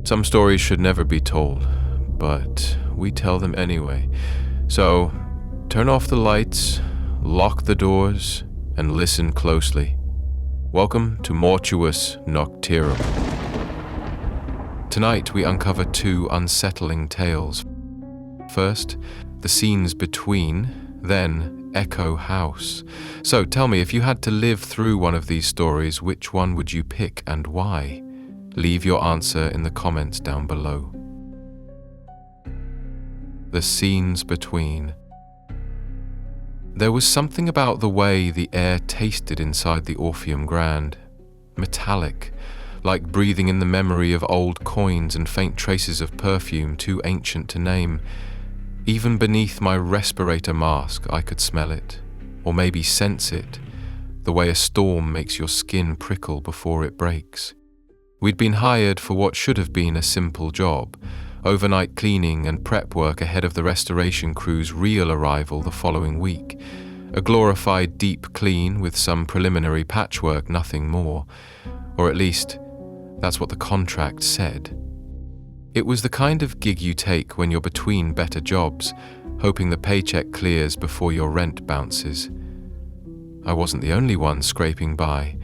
Some stories should never be told, but we tell them anyway. So, turn off the lights, lock the doors, and listen closely. Welcome to Mortuus Noctirum. Tonight we uncover two unsettling tales. First, the scenes between, then Echo House. So tell me, if you had to live through one of these stories, which one would you pick and why? Leave your answer in the comments down below. The scenes between. There was something about the way the air tasted inside the Orpheum Grand. Metallic, like breathing in the memory of old coins and faint traces of perfume too ancient to name. Even beneath my respirator mask, I could smell it, or maybe sense it, the way a storm makes your skin prickle before it breaks. We'd been hired for what should have been a simple job, overnight cleaning and prep work ahead of the restoration crew's real arrival the following week. A glorified deep clean with some preliminary patchwork, nothing more. Or at least, that's what the contract said. It was the kind of gig you take when you're between better jobs, hoping the paycheck clears before your rent bounces. I wasn't the only one scraping by.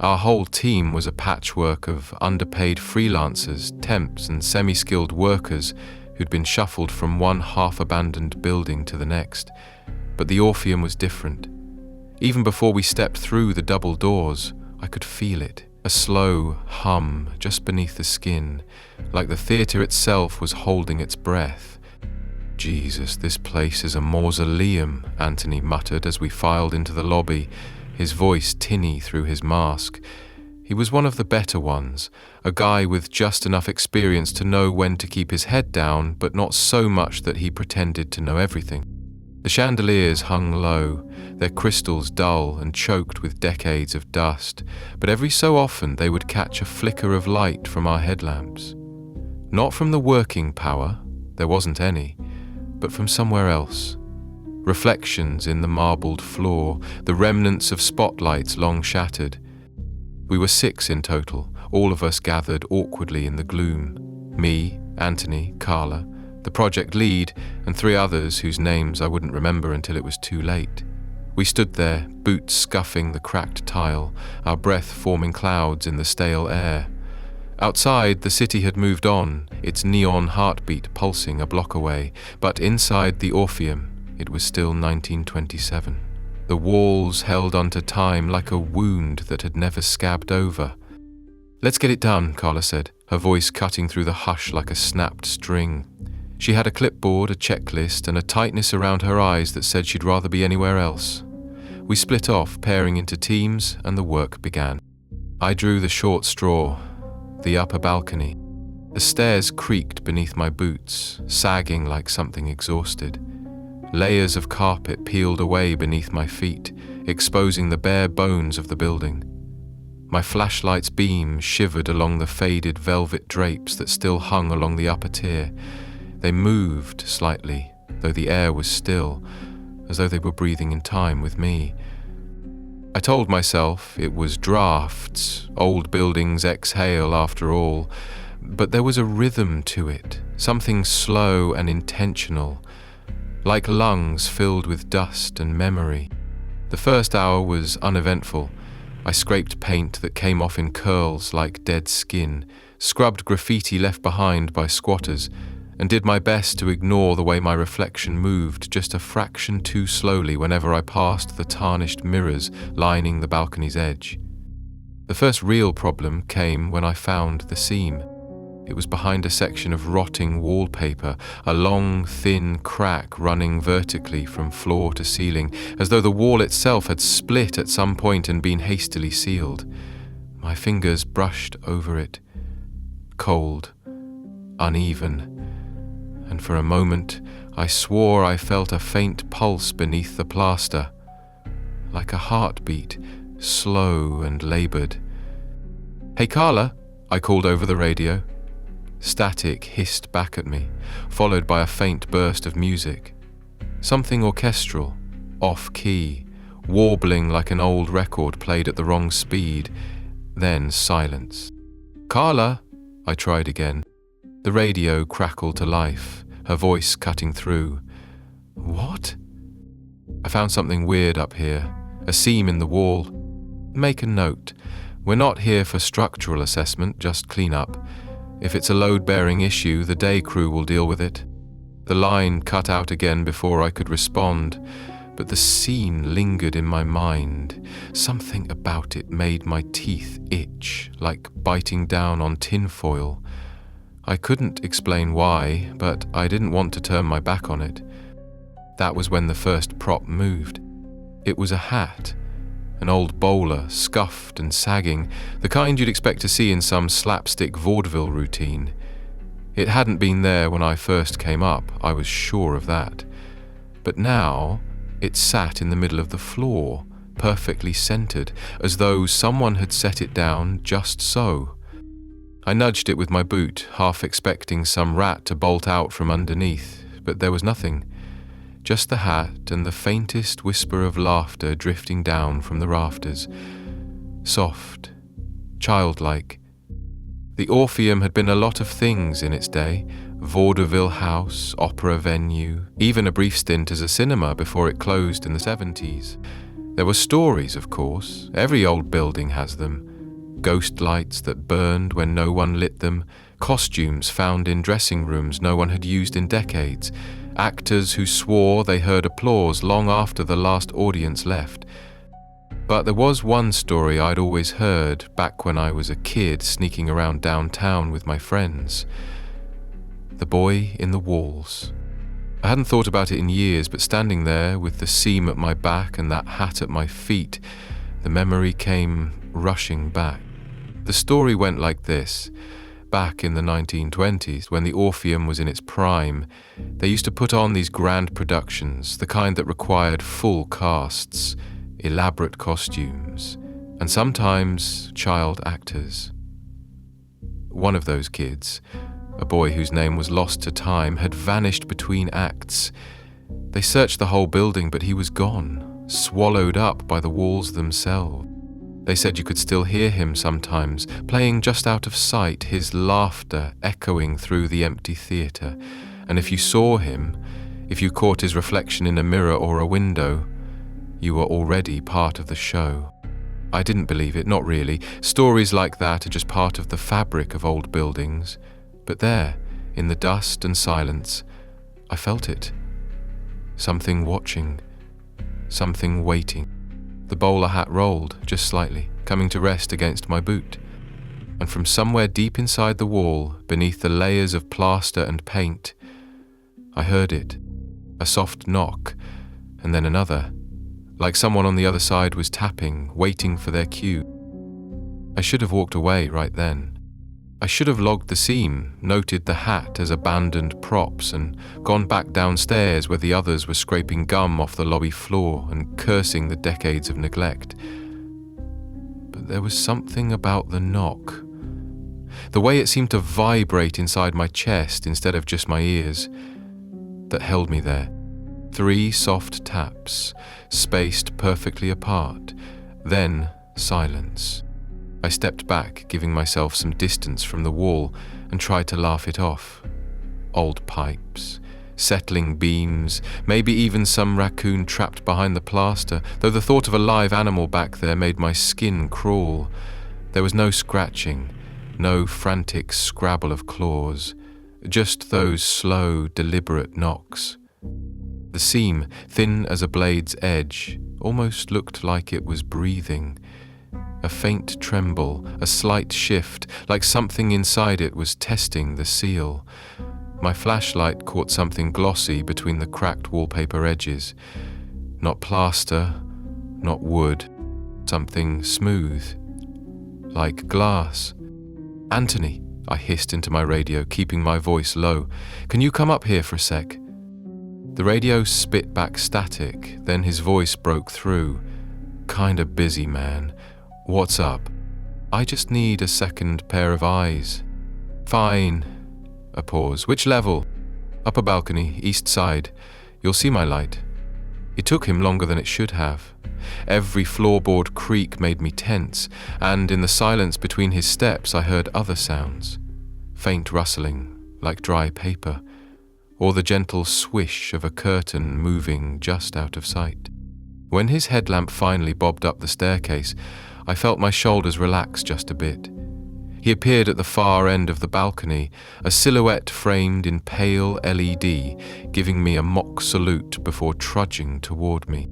Our whole team was a patchwork of underpaid freelancers, temps, and semi-skilled workers who'd been shuffled from one half-abandoned building to the next. But the Orpheum was different. Even before we stepped through the double doors, I could feel it. A slow hum just beneath the skin, like the theatre itself was holding its breath. Jesus, this place is a mausoleum, Anthony muttered as we filed into the lobby, his voice tinny through his mask. He was one of the better ones, a guy with just enough experience to know when to keep his head down, but not so much that he pretended to know everything. The chandeliers hung low, their crystals dull and choked with decades of dust, but every so often they would catch a flicker of light from our headlamps. Not from the working power, there wasn't any, but from somewhere else. Reflections in the marbled floor, the remnants of spotlights long shattered. We were 6 in total, all of us gathered awkwardly in the gloom. Me, Anthony, Carla, the project lead, and 3 others whose names I wouldn't remember until it was too late. We stood there, boots scuffing the cracked tile, our breath forming clouds in the stale air. Outside, the city had moved on, its neon heartbeat pulsing a block away, but inside the Orpheum, it was still 1927. The walls held onto time like a wound that had never scabbed over. "Let's get it done," Carla said, her voice cutting through the hush like a snapped string. She had a clipboard, a checklist, and a tightness around her eyes that said she'd rather be anywhere else. We split off, pairing into teams, and the work began. I drew the short straw, the upper balcony. The stairs creaked beneath my boots, sagging like something exhausted. Layers of carpet peeled away beneath my feet, exposing the bare bones of the building. My flashlight's beam shivered along the faded velvet drapes that still hung along the upper tier. They moved slightly, though the air was still, as though they were breathing in time with me. I told myself it was drafts, old buildings exhale after all, but there was a rhythm to it, something slow and intentional, like lungs filled with dust and memory. The first hour was uneventful. I scraped paint that came off in curls like dead skin, scrubbed graffiti left behind by squatters, and did my best to ignore the way my reflection moved just a fraction too slowly whenever I passed the tarnished mirrors lining the balcony's edge. The first real problem came when I found the seam. It was behind a section of rotting wallpaper, a long, thin crack running vertically from floor to ceiling, as though the wall itself had split at some point and been hastily sealed. My fingers brushed over it, cold, uneven, and for a moment I swore I felt a faint pulse beneath the plaster, like a heartbeat, slow and laboured. "Hey Carla," I called over the radio. Static hissed back at me, followed by a faint burst of music. Something orchestral, off-key, warbling like an old record played at the wrong speed, then silence. "Carla," I tried again. The radio crackled to life, her voice cutting through. "What?" "I found something weird up here. A seam in the wall. Make a note. We're not here for structural assessment, just clean up. If it's a load-bearing issue, the day crew will deal with it." The line cut out again before I could respond, but the scene lingered in my mind. Something about it made my teeth itch, like biting down on tinfoil. I couldn't explain why, but I didn't want to turn my back on it. That was when the first prop moved. It was a hat, an old bowler, scuffed and sagging, the kind you'd expect to see in some slapstick vaudeville routine. It hadn't been there when I first came up, I was sure of that. But now, it sat in the middle of the floor, perfectly centered, as though someone had set it down just so. I nudged it with my boot, half expecting some rat to bolt out from underneath, but there was nothing. Just the hat and the faintest whisper of laughter drifting down from the rafters. Soft, childlike. The Orpheum had been a lot of things in its day. Vaudeville house, opera venue, even a brief stint as a cinema before it closed in the 70s. There were stories, of course. Every old building has them. Ghost lights that burned when no one lit them, costumes found in dressing rooms no one had used in decades, actors who swore they heard applause long after the last audience left. But there was one story I'd always heard back when I was a kid sneaking around downtown with my friends. The boy in the walls. I hadn't thought about it in years, but standing there with the seam at my back and that hat at my feet, the memory came rushing back. The story went like this. Back in the 1920s, when the Orpheum was in its prime, they used to put on these grand productions, the kind that required full casts, elaborate costumes, and sometimes child actors. One of those kids, a boy whose name was lost to time, had vanished between acts. They searched the whole building, but he was gone, swallowed up by the walls themselves. They said you could still hear him sometimes, playing just out of sight, his laughter echoing through the empty theatre. And if you saw him, if you caught his reflection in a mirror or a window, you were already part of the show. I didn't believe it, not really. Stories like that are just part of the fabric of old buildings. But there, in the dust and silence, I felt it. Something watching, something waiting. The bowler hat rolled, just slightly, coming to rest against my boot. And from somewhere deep inside the wall, beneath the layers of plaster and paint, I heard it. A soft knock, and then another, like someone on the other side was tapping, waiting for their cue. I should have walked away right then. I should have logged the seam, noted the hat as abandoned props, and gone back downstairs where the others were scraping gum off the lobby floor and cursing the decades of neglect. But there was something about the knock. The way it seemed to vibrate inside my chest instead of just my ears, that held me there. 3 soft taps, spaced perfectly apart, then silence. I stepped back, giving myself some distance from the wall, and tried to laugh it off. Old pipes, settling beams, maybe even some raccoon trapped behind the plaster, though the thought of a live animal back there made my skin crawl. There was no scratching, no frantic scrabble of claws, just those slow, deliberate knocks. The seam, thin as a blade's edge, almost looked like it was breathing. A faint tremble, a slight shift, like something inside it was testing the seal. My flashlight caught something glossy between the cracked wallpaper edges. Not plaster, not wood, something smooth, like glass. "Anthony," I hissed into my radio, keeping my voice low. "Can you come up here for a sec?" The radio spit back static, then his voice broke through. "Kinda busy, man. What's up?" "I just need a second pair of eyes." "Fine." A pause. "Which level?" "Upper balcony, east side. You'll see my light." It took him longer than it should have. Every floorboard creak made me tense, and in the silence between his steps I heard other sounds. Faint rustling, like dry paper, or the gentle swish of a curtain moving just out of sight. When his headlamp finally bobbed up the staircase, I felt my shoulders relax just a bit. He appeared at the far end of the balcony, a silhouette framed in pale LED, giving me a mock salute before trudging toward me.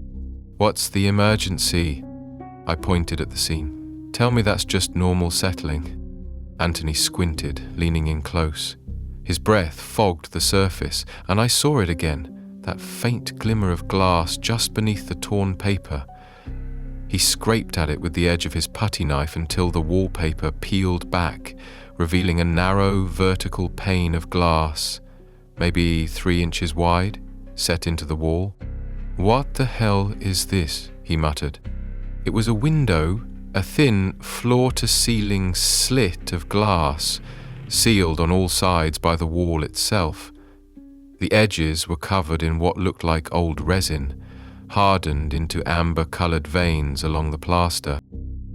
"What's the emergency?" I pointed at the scene. "Tell me that's just normal settling." Anthony squinted, leaning in close. His breath fogged the surface, and I saw it again, that faint glimmer of glass just beneath the torn paper. He scraped at it with the edge of his putty knife until the wallpaper peeled back, revealing a narrow, vertical pane of glass, maybe 3 inches wide, set into the wall. "What the hell is this?" he muttered. It was a window, a thin, floor-to-ceiling slit of glass, sealed on all sides by the wall itself. The edges were covered in what looked like old resin, hardened into amber-colored veins along the plaster.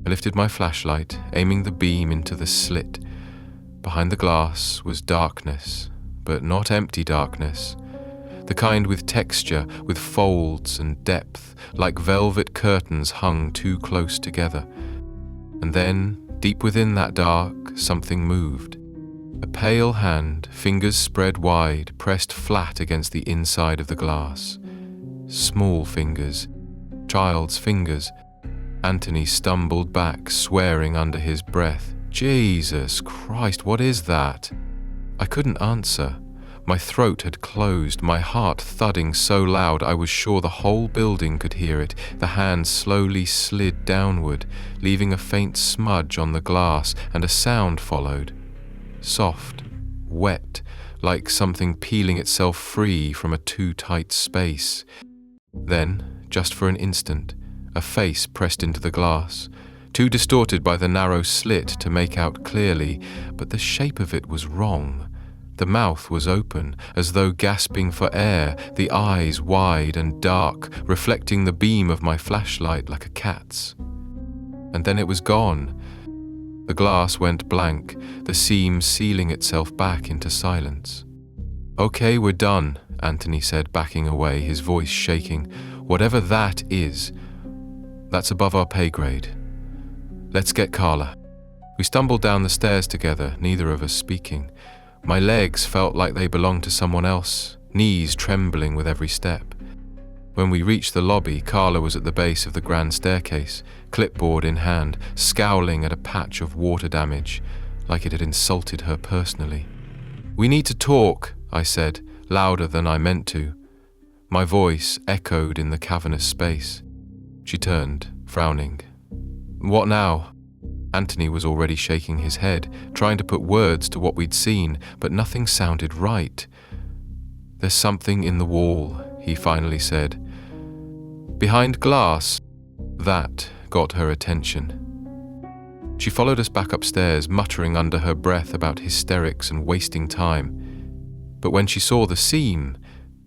I lifted my flashlight, aiming the beam into the slit. Behind the glass was darkness, but not empty darkness. The kind with texture, with folds and depth, like velvet curtains hung too close together. And then, deep within that dark, something moved. A pale hand, fingers spread wide, pressed flat against the inside of the glass. Small fingers, child's fingers. Anthony stumbled back, swearing under his breath. "Jesus Christ, what is that?" I couldn't answer. My throat had closed, my heart thudding so loud I was sure the whole building could hear it. The hand slowly slid downward, leaving a faint smudge on the glass, and a sound followed. Soft, wet, like something peeling itself free from a too tight space. Then, just for an instant, a face pressed into the glass, too distorted by the narrow slit to make out clearly, but the shape of it was wrong. The mouth was open, as though gasping for air, the eyes wide and dark, reflecting the beam of my flashlight like a cat's. And then it was gone. The glass went blank, the seam sealing itself back into silence. "Okay, we're done," Anthony said, backing away, his voice shaking. "Whatever that is, that's above our pay grade. Let's get Carla." We stumbled down the stairs together, neither of us speaking. My legs felt like they belonged to someone else, knees trembling with every step. When we reached the lobby, Carla was at the base of the grand staircase, clipboard in hand, scowling at a patch of water damage, like it had insulted her personally. "We need to talk," I said, louder than I meant to. My voice echoed in the cavernous space. She turned, frowning. "What now?" Anthony was already shaking his head, trying to put words to what we'd seen, but nothing sounded right. "There's something in the wall," he finally said. "Behind glass." That got her attention. She followed us back upstairs, muttering under her breath about hysterics and wasting time. But when she saw the seam,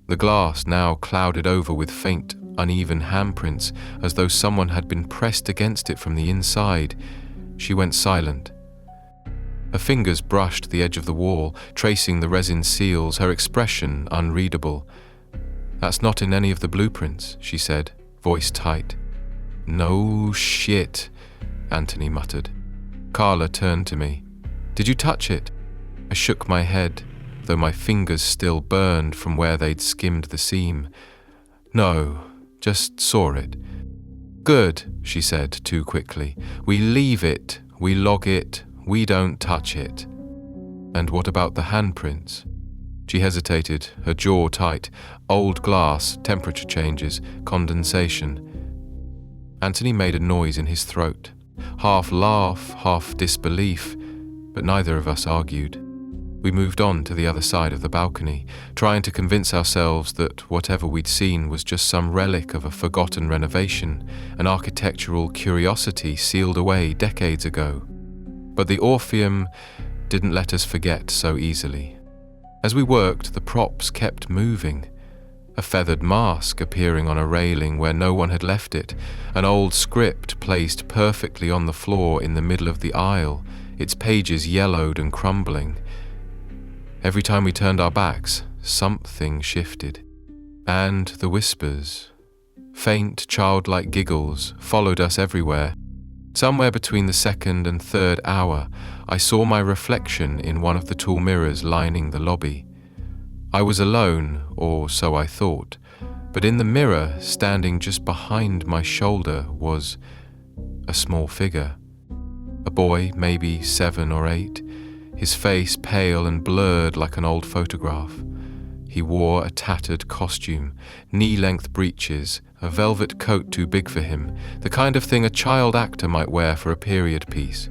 the glass now clouded over with faint, uneven handprints, as though someone had been pressed against it from the inside, she went silent. Her fingers brushed the edge of the wall, tracing the resin seals, her expression unreadable. "That's not in any of the blueprints," she said, voice tight. "No shit," Anthony muttered. Carla turned to me. "Did you touch it?" I shook my head, though my fingers still burned from where they'd skimmed the seam. "No, just saw it." "Good," she said too quickly. "We leave it, we log it, we don't touch it." "And what about the handprints?" She hesitated, her jaw tight. "Old glass, temperature changes, condensation." Anthony made a noise in his throat, half laugh, half disbelief, but neither of us argued. We moved on to the other side of the balcony, trying to convince ourselves that whatever we'd seen was just some relic of a forgotten renovation, an architectural curiosity sealed away decades ago. But the Orpheum didn't let us forget so easily. As we worked, the props kept moving. A feathered mask appearing on a railing where no one had left it, an old script placed perfectly on the floor in the middle of the aisle, its pages yellowed and crumbling. Every time we turned our backs, something shifted. And the whispers, faint childlike giggles, followed us everywhere. Somewhere between the second and third hour, I saw my reflection in one of the tall mirrors lining the lobby. I was alone, or so I thought, but in the mirror, standing just behind my shoulder, was a small figure. A boy, maybe 7 or 8, his face pale and blurred like an old photograph. He wore a tattered costume, knee-length breeches, a velvet coat too big for him, the kind of thing a child actor might wear for a period piece.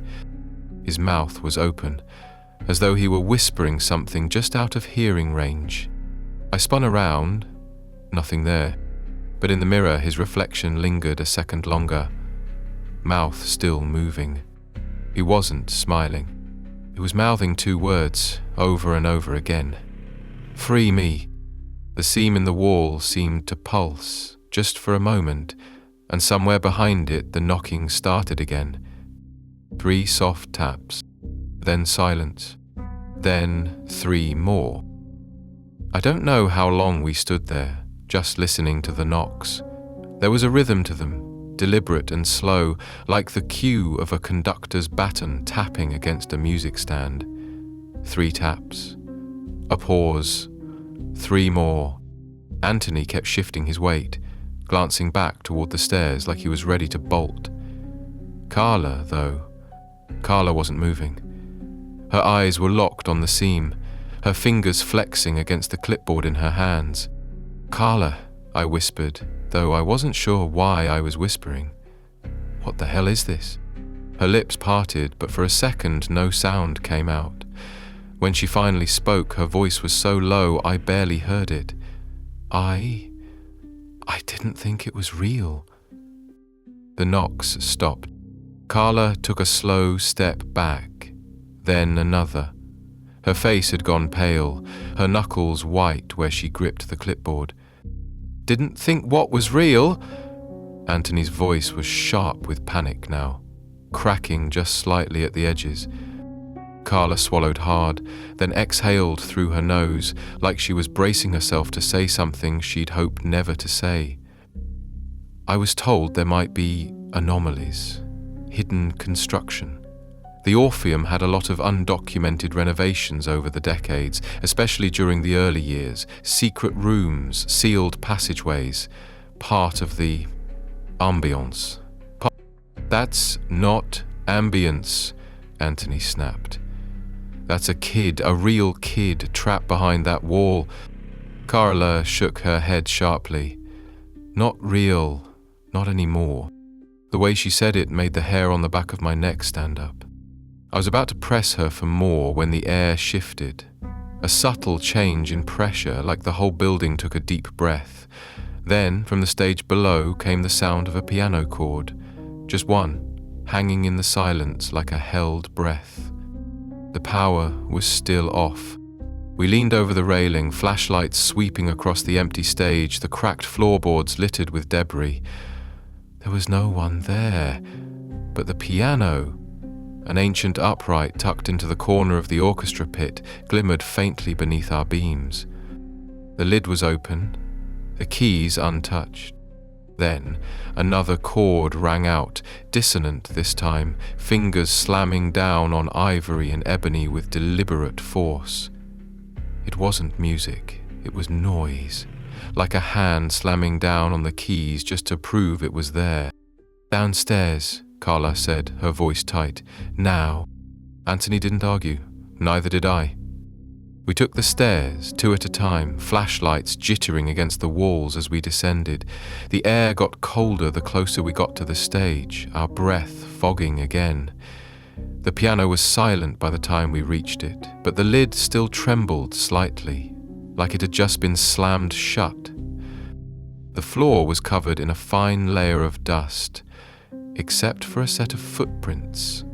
His mouth was open, as though he were whispering something just out of hearing range. I spun around, nothing there, but in the mirror his reflection lingered a second longer, mouth still moving. He wasn't smiling. He was mouthing 2 words over and over again. "Free me." The seam in the wall seemed to pulse, just for a moment, and somewhere behind it the knocking started again. 3 soft taps, then silence, then 3 more. I don't know how long we stood there, just listening to the knocks. There was a rhythm to them, deliberate and slow, like the cue of a conductor's baton tapping against a music stand. 3 taps, a pause, 3 more. Anthony kept shifting his weight, glancing back toward the stairs like he was ready to bolt. Carla wasn't moving. Her eyes were locked on the seam, her fingers flexing against the clipboard in her hands. "Carla," I whispered, though I wasn't sure why I was whispering. "What the hell is this?" Her lips parted, but for a second no sound came out. When she finally spoke, her voice was so low I barely heard it. I didn't think it was real." The knocks stopped. Carla took a slow step back, then another. Her face had gone pale, her knuckles white where she gripped the clipboard. "Didn't think what was real?" Anthony's voice was sharp with panic now, cracking just slightly at the edges. Carla swallowed hard, then exhaled through her nose, like she was bracing herself to say something she'd hoped never to say. "I was told there might be anomalies, hidden construction. The Orpheum had a lot of undocumented renovations over the decades, especially during the early years. Secret rooms, sealed passageways, part of the ambience." "That's not ambience," Anthony snapped. "That's a kid, a real kid, trapped behind that wall." Carla shook her head sharply. "Not real, not anymore." The way she said it made the hair on the back of my neck stand up. I was about to press her for more when the air shifted. A subtle change in pressure, like the whole building took a deep breath. Then, from the stage below, came the sound of a piano chord. Just one, hanging in the silence like a held breath. The power was still off. We leaned over the railing, flashlights sweeping across the empty stage, the cracked floorboards littered with debris. There was no one there, but the piano, an ancient upright tucked into the corner of the orchestra pit, glimmered faintly beneath our beams. The lid was open, the keys untouched. Then another chord rang out, dissonant this time, fingers slamming down on ivory and ebony with deliberate force. It wasn't music, it was noise, like a hand slamming down on the keys just to prove it was there. "Downstairs," Carla said, her voice tight. "Now." Anthony didn't argue, neither did I. We took the stairs, 2 at a time, flashlights jittering against the walls as we descended. The air got colder the closer we got to the stage, our breath fogging again. The piano was silent by the time we reached it, but the lid still trembled slightly, like it had just been slammed shut. The floor was covered in a fine layer of dust, except for a set of footprints.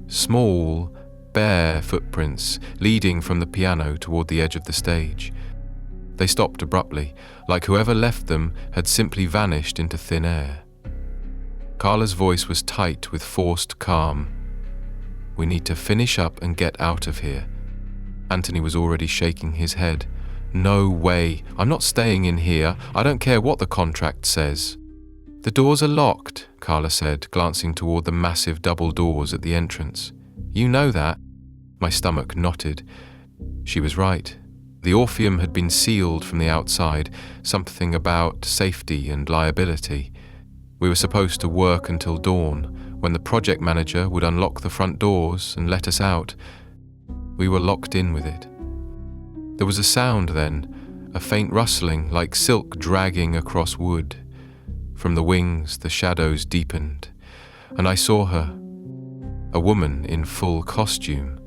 Small, bare footprints leading from the piano toward the edge of the stage. They stopped abruptly, like whoever left them had simply vanished into thin air. Carla's voice was tight with forced calm. "We need to finish up and get out of here." Anthony was already shaking his head. No way. I'm not staying in here. I don't care what the contract says. The doors are locked, Carla said, glancing toward the massive double doors at the entrance. You know that. My stomach knotted. She was right. The Orpheum had been sealed from the outside, something about safety and liability. We were supposed to work until dawn, when the project manager would unlock the front doors and let us out. We were locked in with it. There was a sound then, a faint rustling like silk dragging across wood. From the wings, the shadows deepened, and I saw her, a woman in full costume,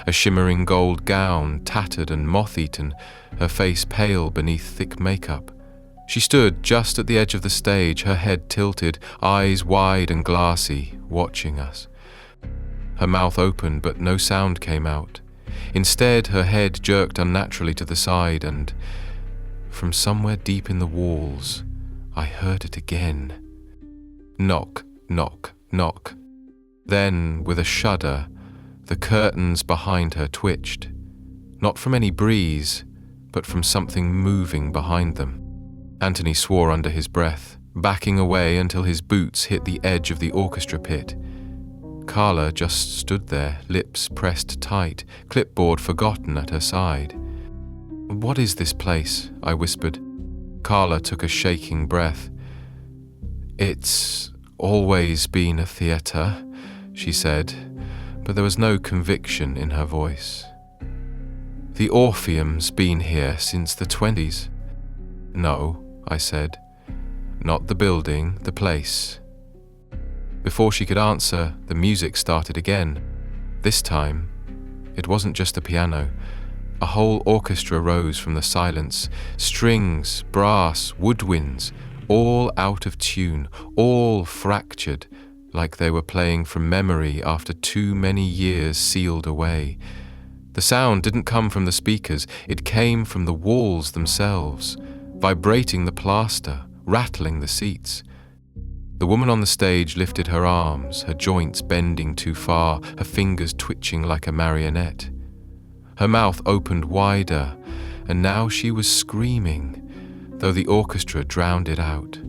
a shimmering gold gown, tattered and moth-eaten, her face pale beneath thick makeup. She stood just at the edge of the stage, her head tilted, eyes wide and glassy, watching us. Her mouth opened, but no sound came out. Instead, her head jerked unnaturally to the side, and from somewhere deep in the walls, I heard it again. Knock, knock, knock. Then, with a shudder, the curtains behind her twitched, not from any breeze, but from something moving behind them. Anthony swore under his breath, backing away until his boots hit the edge of the orchestra pit. Carla just stood there, lips pressed tight, clipboard forgotten at her side. "What is this place?" I whispered. Carla took a shaking breath. "It's always been a theatre," she said, but there was no conviction in her voice. "The Orpheum's been here since the 20s. "No," I said. "Not the building, the place." Before she could answer, the music started again. This time, it wasn't just the piano. A whole orchestra rose from the silence. Strings, brass, woodwinds, all out of tune, all fractured, like they were playing from memory after too many years sealed away. The sound didn't come from the speakers, it came from the walls themselves, vibrating the plaster, rattling the seats. The woman on the stage lifted her arms, her joints bending too far, her fingers twitching like a marionette. Her mouth opened wider, and now she was screaming, though the orchestra drowned it out.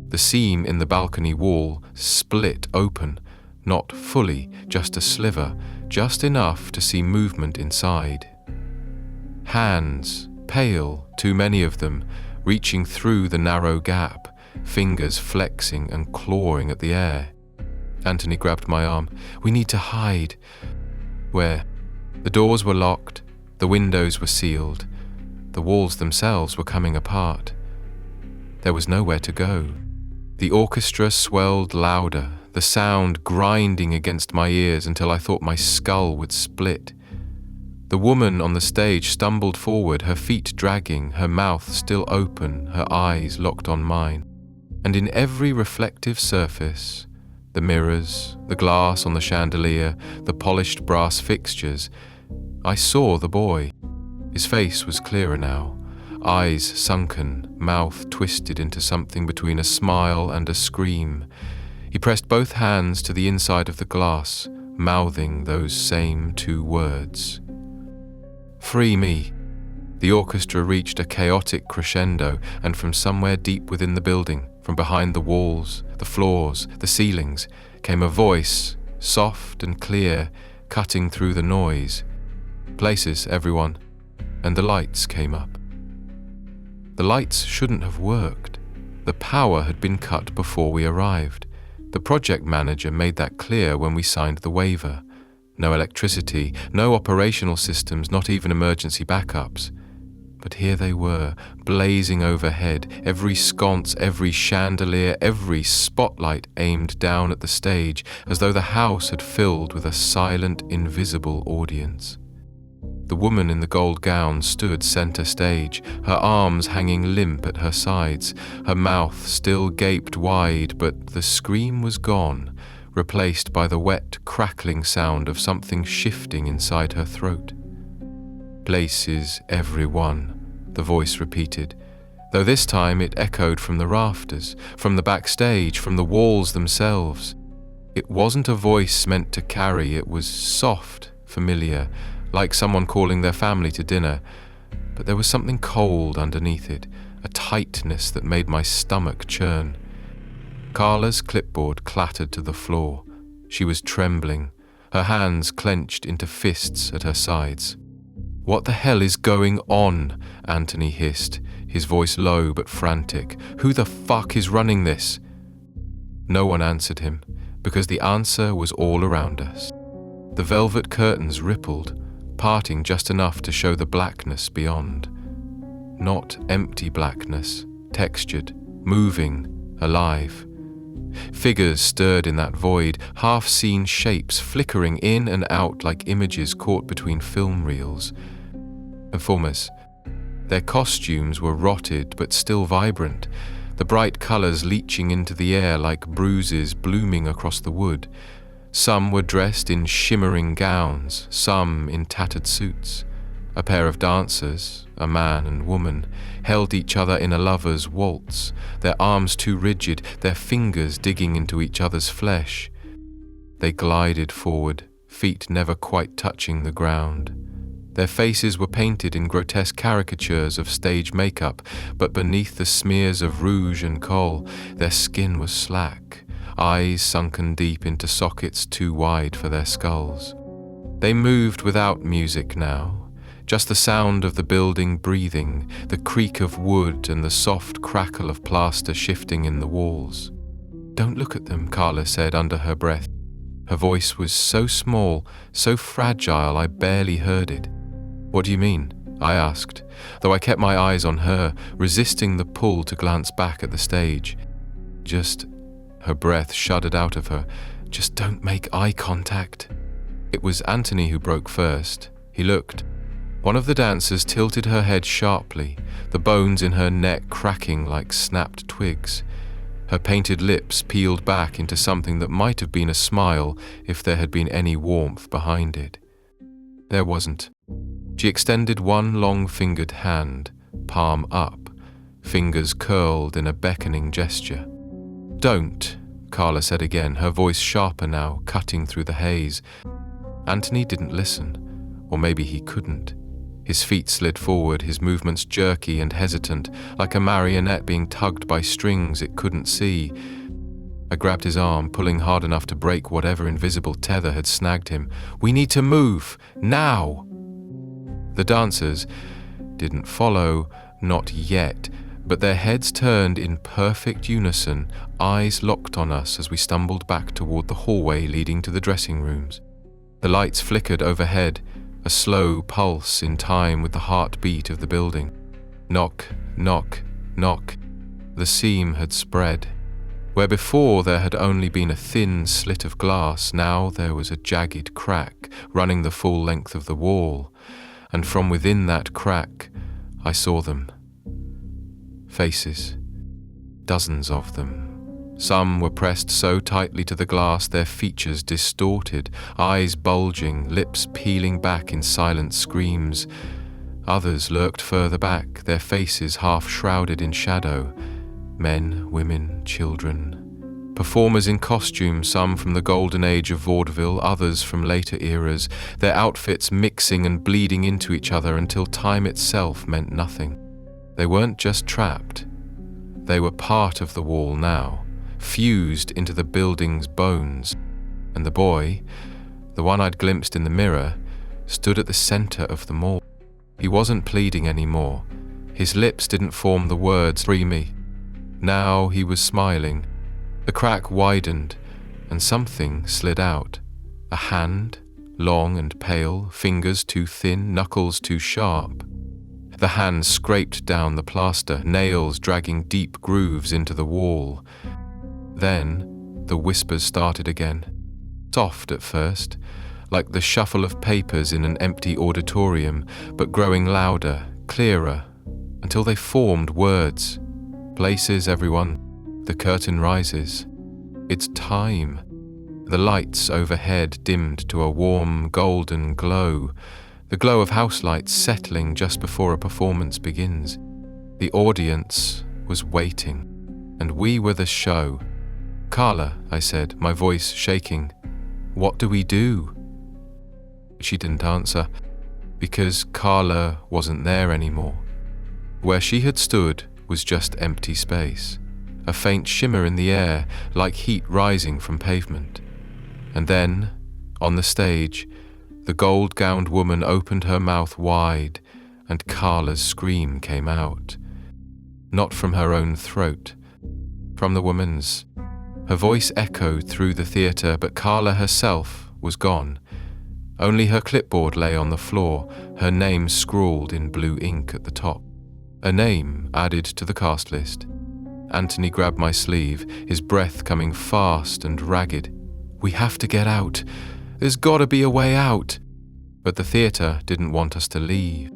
The seam in the balcony wall split open, not fully, just a sliver, just enough to see movement inside. Hands, pale, too many of them, reaching through the narrow gap, fingers flexing and clawing at the air. Anthony grabbed my arm. "We need to hide." Where? The doors were locked, the windows were sealed, the walls themselves were coming apart. There was nowhere to go. The orchestra swelled louder, the sound grinding against my ears until I thought my skull would split. The woman on the stage stumbled forward, her feet dragging, her mouth still open, her eyes locked on mine. And in every reflective surface, the mirrors, the glass on the chandelier, the polished brass fixtures, I saw the boy. His face was clearer now, eyes sunken, mouth twisted into something between a smile and a scream. He pressed both hands to the inside of the glass, mouthing those same two words. "Free me." The orchestra reached a chaotic crescendo, and from somewhere deep within the building, from behind the walls, the floors, the ceilings, came a voice, soft and clear, cutting through the noise. "Places, everyone." And the lights came up. The lights shouldn't have worked. The power had been cut before we arrived. The project manager made that clear when we signed the waiver. No electricity, no operational systems, not even emergency backups. But here they were, blazing overhead, every sconce, every chandelier, every spotlight aimed down at the stage, as though the house had filled with a silent, invisible audience. The woman in the gold gown stood center stage, her arms hanging limp at her sides, her mouth still gaped wide, but the scream was gone, replaced by the wet, crackling sound of something shifting inside her throat. "Places, everyone," the voice repeated, though this time it echoed from the rafters, from the backstage, from the walls themselves. It wasn't a voice meant to carry, it was soft, familiar, like someone calling their family to dinner, but there was something cold underneath it, a tightness that made my stomach churn. Carla's clipboard clattered to the floor. She was trembling, her hands clenched into fists at her sides. "What the hell is going on?" Anthony hissed, his voice low but frantic. "Who the fuck is running this?" No one answered him, because the answer was all around us. The velvet curtains rippled, parting just enough to show the blackness beyond. Not empty blackness, textured, moving, alive. Figures stirred in that void, half-seen shapes flickering in and out like images caught between film reels. Performers. Their costumes were rotted but still vibrant, the bright colours leaching into the air like bruises blooming across the wood. Some were dressed in shimmering gowns, some in tattered suits. A pair of dancers, a man and woman, held each other in a lover's waltz, their arms too rigid, their fingers digging into each other's flesh. They glided forward, feet never quite touching the ground. Their faces were painted in grotesque caricatures of stage makeup, but beneath the smears of rouge and kohl, their skin was slack, eyes sunken deep into sockets too wide for their skulls. They moved without music now, just the sound of the building breathing, the creak of wood and the soft crackle of plaster shifting in the walls. "Don't look at them," Carla said under her breath. Her voice was so small, so fragile I barely heard it. "What do you mean?" I asked, though I kept my eyes on her, resisting the pull to glance back at the stage. "Just," her breath shuddered out of her, "just don't make eye contact." It was Anthony who broke first. He looked. One of the dancers tilted her head sharply, the bones in her neck cracking like snapped twigs. Her painted lips peeled back into something that might have been a smile if there had been any warmth behind it. There wasn't. She extended one long-fingered hand, palm up, fingers curled in a beckoning gesture. "Don't," Carla said again, her voice sharper now, cutting through the haze. Anthony didn't listen, or maybe he couldn't. His feet slid forward, his movements jerky and hesitant, like a marionette being tugged by strings it couldn't see. I grabbed his arm, pulling hard enough to break whatever invisible tether had snagged him. "We need to move, now!" The dancers didn't follow, not yet, but their heads turned in perfect unison, eyes locked on us as we stumbled back toward the hallway leading to the dressing rooms. The lights flickered overhead, a slow pulse in time with the heartbeat of the building. Knock, knock, knock. The seam had spread. Where before there had only been a thin slit of glass, now there was a jagged crack running the full length of the wall, and from within that crack I saw them. Faces. Dozens of them. Some were pressed so tightly to the glass their features distorted, eyes bulging, lips peeling back in silent screams. Others lurked further back, their faces half shrouded in shadow. Men, women, children. Performers in costume, some from the golden age of vaudeville, others from later eras, their outfits mixing and bleeding into each other until time itself meant nothing. They weren't just trapped. They were part of the wall now, fused into the building's bones, and the boy, the one I'd glimpsed in the mirror, stood at the center of them all. He wasn't pleading anymore. His lips didn't form the words, "Free me." Now he was smiling. The crack widened, and something slid out. A hand, long and pale, fingers too thin, knuckles too sharp. The hand scraped down the plaster, nails dragging deep grooves into the wall. Then the whispers started again, soft at first, like the shuffle of papers in an empty auditorium, but growing louder, clearer, until they formed words. "Places, everyone. The curtain rises. It's time." The lights overhead dimmed to a warm, golden glow, the glow of house lights settling just before a performance begins. The audience was waiting, and we were the show. "Carla," I said, my voice shaking, "what do we do?" She didn't answer. because Carla wasn't there anymore. Where she had stood was just empty space, a faint shimmer in the air like heat rising from pavement. And then, on the stage, the gold-gowned woman opened her mouth wide and Carla's scream came out. Not from her own throat, from the woman's. Her voice echoed through the theatre, but Carla herself was gone. Only her clipboard lay on the floor, her name scrawled in blue ink at the top. A name added to the cast list. Anthony grabbed my sleeve, his breath coming fast and ragged. "We have to get out. There's gotta be a way out." But the theatre didn't want us to leave.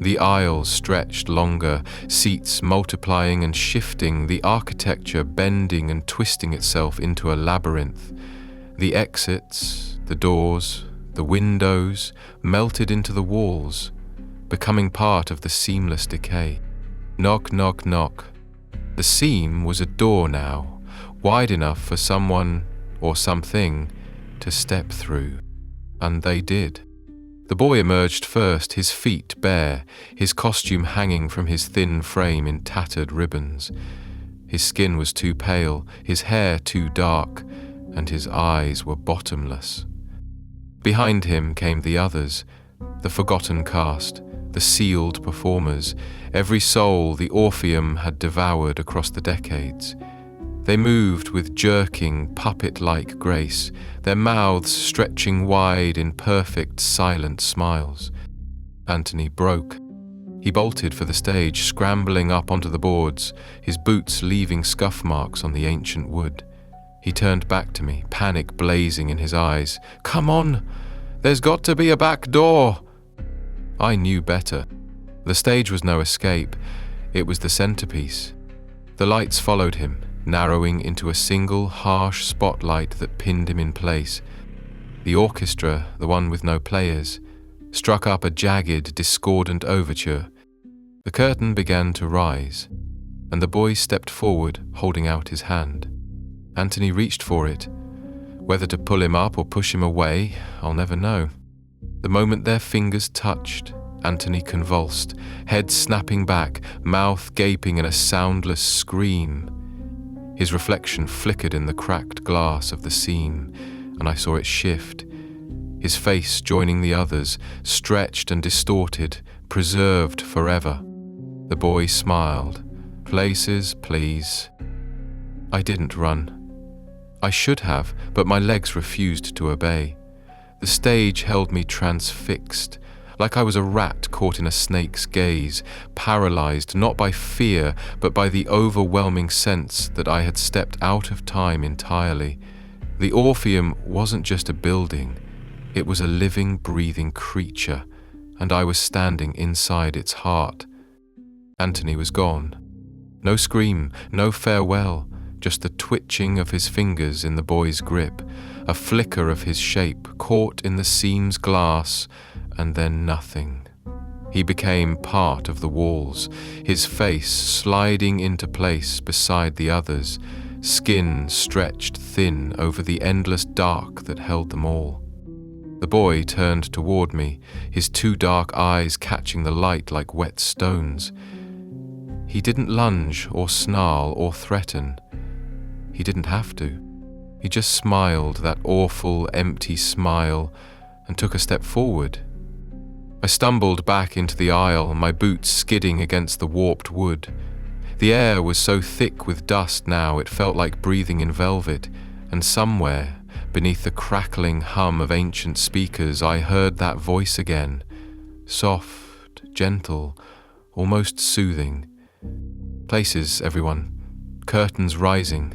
The aisles stretched longer, seats multiplying and shifting, the architecture bending and twisting itself into a labyrinth. The exits, the doors, the windows melted into the walls, becoming part of the seamless decay. Knock, knock, knock. The seam was a door now, wide enough for someone or something to step through. And they did. The boy emerged first, his feet bare, his costume hanging from his thin frame in tattered ribbons. His skin was too pale, his hair too dark, and his eyes were bottomless. Behind him came the others, the forgotten cast, the sealed performers, every soul the Orpheum had devoured across the decades. They moved with jerking, puppet-like grace, their mouths stretching wide in perfect, silent smiles. Anthony broke. He bolted for the stage, scrambling up onto the boards, his boots leaving scuff marks on the ancient wood. He turned back to me, panic blazing in his eyes. "Come on! There's got to be a back door!" I knew better. The stage was no escape. It was the centerpiece. The lights followed him, narrowing into a single harsh spotlight that pinned him in place. The orchestra, the one with no players, struck up a jagged, discordant overture. The curtain began to rise, and the boy stepped forward, holding out his hand. Anthony reached for it. Whether to pull him up or push him away, I'll never know. The moment their fingers touched, Anthony convulsed, head snapping back, mouth gaping in a soundless scream. His reflection flickered in the cracked glass of the seam, and I saw it shift. His face joining the others, stretched and distorted, preserved forever. The boy smiled. "Places, please." I didn't run. I should have, but my legs refused to obey. The stage held me transfixed, like I was a rat caught in a snake's gaze, paralyzed not by fear, but by the overwhelming sense that I had stepped out of time entirely. The Orpheum wasn't just a building, it was a living, breathing creature, and I was standing inside its heart. Anthony was gone. No scream, no farewell, just the twitching of his fingers in the boy's grip, a flicker of his shape caught in the seam's glass, and then nothing. He became part of the walls, his face sliding into place beside the others, skin stretched thin over the endless dark that held them all. The boy turned toward me, his two dark eyes catching the light like wet stones. He didn't lunge or snarl or threaten. He didn't have to. He just smiled, that awful, empty smile, and took a step forward. I stumbled back into the aisle, my boots skidding against the warped wood. The air was so thick with dust now it felt like breathing in velvet, and somewhere, beneath the crackling hum of ancient speakers, I heard that voice again, soft, gentle, almost soothing. "Places, everyone. Curtains rising."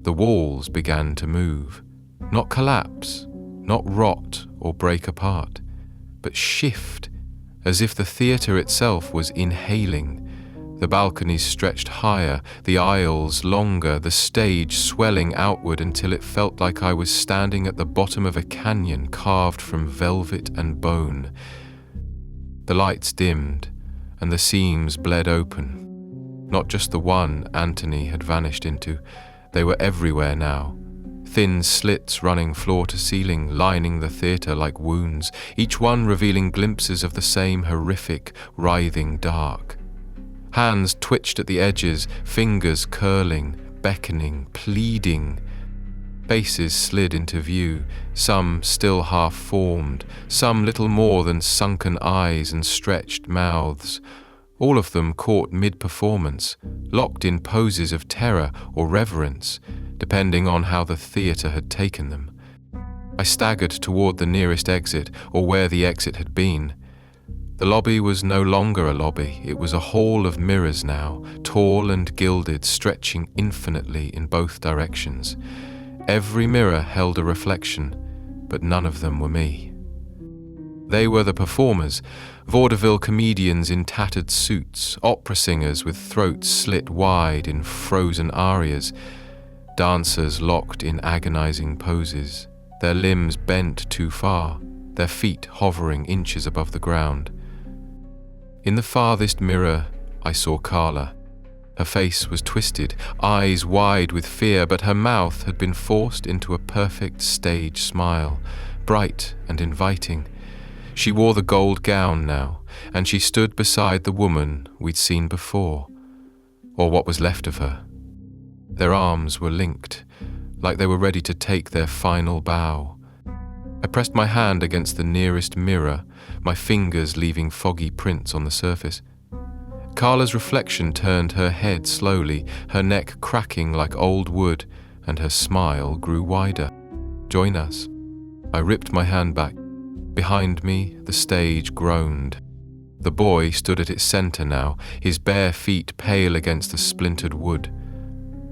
The walls began to move. Not collapse, not rot or break apart, but shift, as if the theatre itself was inhaling. The balconies stretched higher, the aisles longer, the stage swelling outward until it felt like I was standing at the bottom of a canyon carved from velvet and bone. The lights dimmed, and the seams bled open. Not just the one Anthony had vanished into. They were everywhere now, thin slits running floor to ceiling, lining the theatre like wounds, each one revealing glimpses of the same horrific, writhing dark. Hands twitched at the edges, fingers curling, beckoning, pleading. Faces slid into view, some still half-formed, some little more than sunken eyes and stretched mouths, all of them caught mid-performance, locked in poses of terror or reverence, depending on how the theatre had taken them. I staggered toward the nearest exit, or where the exit had been. The lobby was no longer a lobby, it was a hall of mirrors now, tall and gilded, stretching infinitely in both directions. Every mirror held a reflection, but none of them were me. They were the performers, vaudeville comedians in tattered suits, opera singers with throats slit wide in frozen arias, dancers locked in agonizing poses, their limbs bent too far, their feet hovering inches above the ground. In the farthest mirror, I saw Carla. Her face was twisted, eyes wide with fear, but her mouth had been forced into a perfect stage smile, bright and inviting. She wore the gold gown now, and she stood beside the woman we'd seen before, or what was left of her. Their arms were linked, like they were ready to take their final bow. I pressed my hand against the nearest mirror, my fingers leaving foggy prints on the surface. Carla's reflection turned her head slowly, her neck cracking like old wood, and her smile grew wider. "Join us." I ripped my hand back. Behind me, the stage groaned. The boy stood at its center now, his bare feet pale against the splintered wood.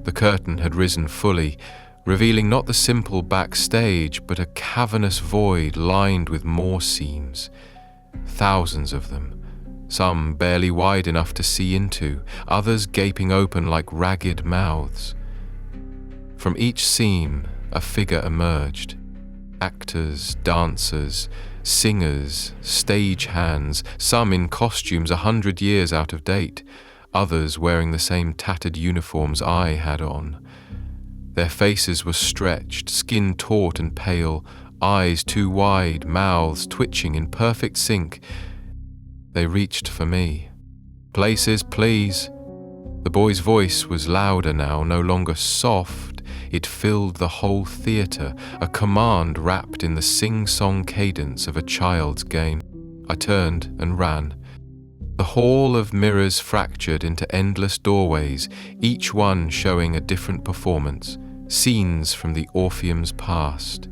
The curtain had risen fully, revealing not the simple backstage, but a cavernous void lined with more seams. Thousands of them, some barely wide enough to see into, others gaping open like ragged mouths. From each seam, a figure emerged. Actors, dancers, singers, stagehands, some in costumes 100 years out of date, others wearing the same tattered uniforms I had on. Their faces were stretched, skin taut and pale, eyes too wide, mouths twitching in perfect sync. They reached for me. "Places, please." The boy's voice was louder now, no longer soft. It filled the whole theatre, a command wrapped in the sing-song cadence of a child's game. I turned and ran. The hall of mirrors fractured into endless doorways, each one showing a different performance, scenes from the Orpheum's past.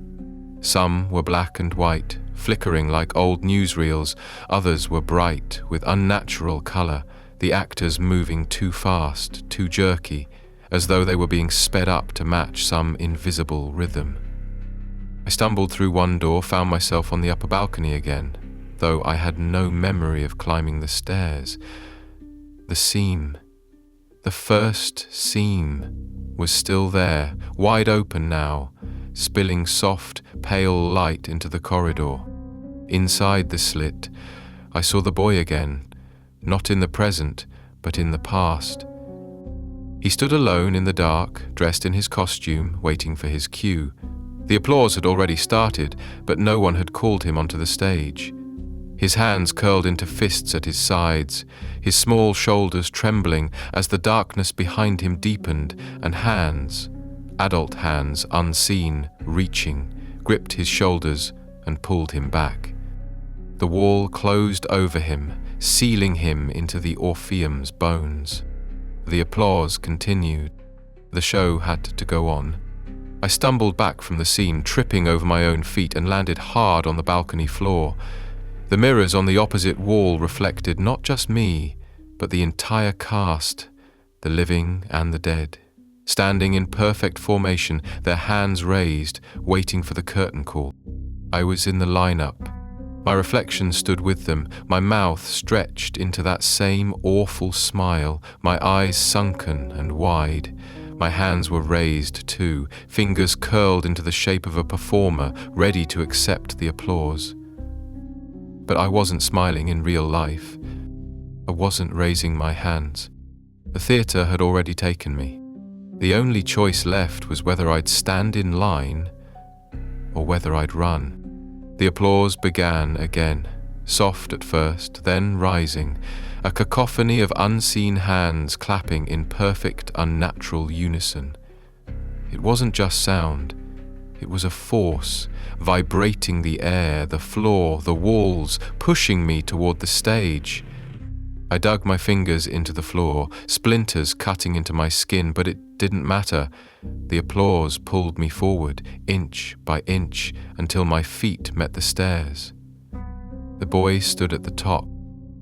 Some were black and white, flickering like old newsreels, others were bright, with unnatural colour, the actors moving too fast, too jerky, as though they were being sped up to match some invisible rhythm. I stumbled through one door, found myself on the upper balcony again, though I had no memory of climbing the stairs. The seam, the first seam, was still there, wide open now, spilling soft, pale light into the corridor. Inside the slit, I saw the boy again, not in the present, but in the past. He stood alone in the dark, dressed in his costume, waiting for his cue. The applause had already started, but no one had called him onto the stage. His hands curled into fists at his sides, his small shoulders trembling as the darkness behind him deepened, and hands, adult hands unseen, reaching, gripped his shoulders and pulled him back. The wall closed over him, sealing him into the Orpheum's bones. The applause continued. The show had to go on. I stumbled back from the scene, tripping over my own feet, and landed hard on the balcony floor. The mirrors on the opposite wall reflected not just me, but the entire cast, the living and the dead, standing in perfect formation, their hands raised, waiting for the curtain call. I was in the lineup. My reflection stood with them, my mouth stretched into that same awful smile, my eyes sunken and wide. My hands were raised too, fingers curled into the shape of a performer, ready to accept the applause. But I wasn't smiling in real life. I wasn't raising my hands. The theatre had already taken me. The only choice left was whether I'd stand in line or whether I'd run. The applause began again, soft at first, then rising, a cacophony of unseen hands clapping in perfect, unnatural unison. It wasn't just sound, it was a force, vibrating the air, the floor, the walls, pushing me toward the stage. I dug my fingers into the floor, splinters cutting into my skin, but it didn't matter. The applause pulled me forward, inch by inch, until my feet met the stairs. The boy stood at the top.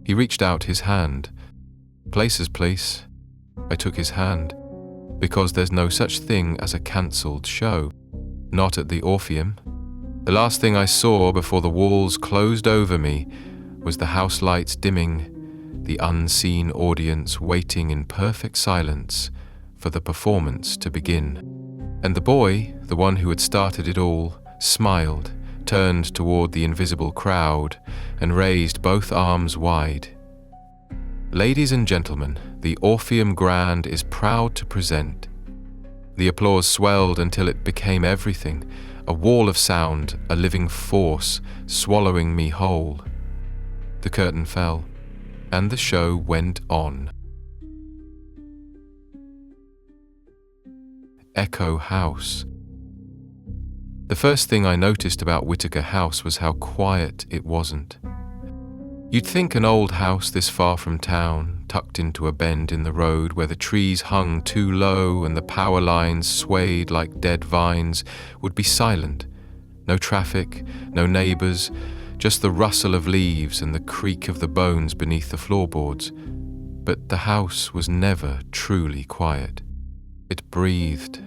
He reached out his hand. "Places, please." I took his hand, because there's no such thing as a cancelled show. Not at the Orpheum. The last thing I saw before the walls closed over me was the house lights dimming, the unseen audience waiting in perfect silence for the performance to begin. And the boy, the one who had started it all, smiled, turned toward the invisible crowd, and raised both arms wide. "Ladies and gentlemen, the Orpheum Grand is proud to present." The applause swelled until it became everything, a wall of sound, a living force, swallowing me whole. The curtain fell, and the show went on. Echo House. The first thing I noticed about Whitaker House was how quiet it wasn't. You'd think an old house this far from town, tucked into a bend in the road where the trees hung too low and the power lines swayed like dead vines, would be silent. No traffic, no neighbors, just the rustle of leaves and the creak of the bones beneath the floorboards. But the house was never truly quiet. It breathed.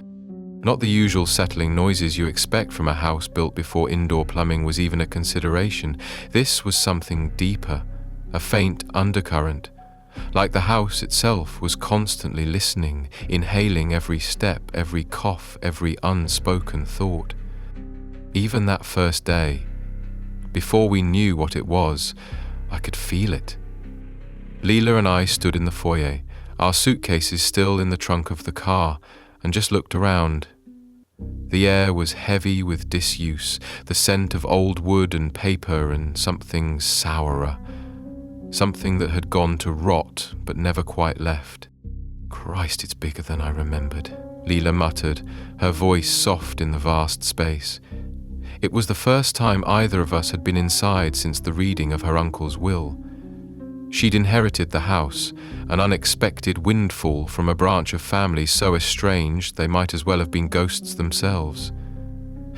Not the usual settling noises you expect from a house built before indoor plumbing was even a consideration. This was something deeper, a faint undercurrent. Like the house itself was constantly listening, inhaling every step, every cough, every unspoken thought. Even that first day, before we knew what it was, I could feel it. Leela and I stood in the foyer, our suitcases still in the trunk of the car, and just looked around. The air was heavy with disuse, the scent of old wood and paper and something sourer. Something that had gone to rot but never quite left. "Christ, it's bigger than I remembered," Leela muttered, her voice soft in the vast space. It was the first time either of us had been inside since the reading of her uncle's will. She'd inherited the house, an unexpected windfall from a branch of family so estranged they might as well have been ghosts themselves.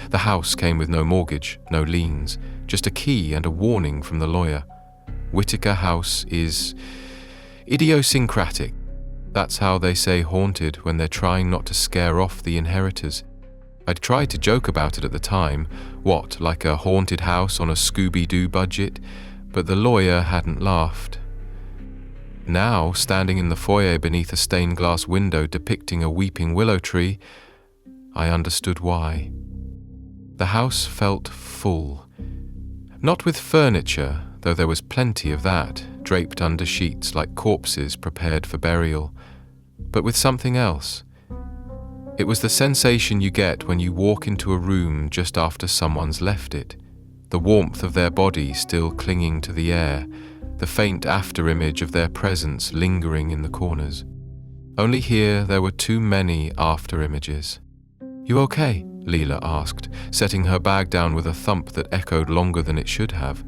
The house came with no mortgage, no liens, just a key and a warning from the lawyer. Whitaker House is idiosyncratic. That's how they say haunted when they're trying not to scare off the inheritors. I'd tried to joke about it at the time, what, like a haunted house on a Scooby-Doo budget, but the lawyer hadn't laughed. Now, standing in the foyer beneath a stained glass window depicting a weeping willow tree, I understood why. The house felt full. Not with furniture, though there was plenty of that, draped under sheets like corpses prepared for burial, but with something else. It was the sensation you get when you walk into a room just after someone's left it, the warmth of their body still clinging to the air, the faint after-image of their presence lingering in the corners. Only here there were too many after-images. "You okay?" Leela asked, setting her bag down with a thump that echoed longer than it should have.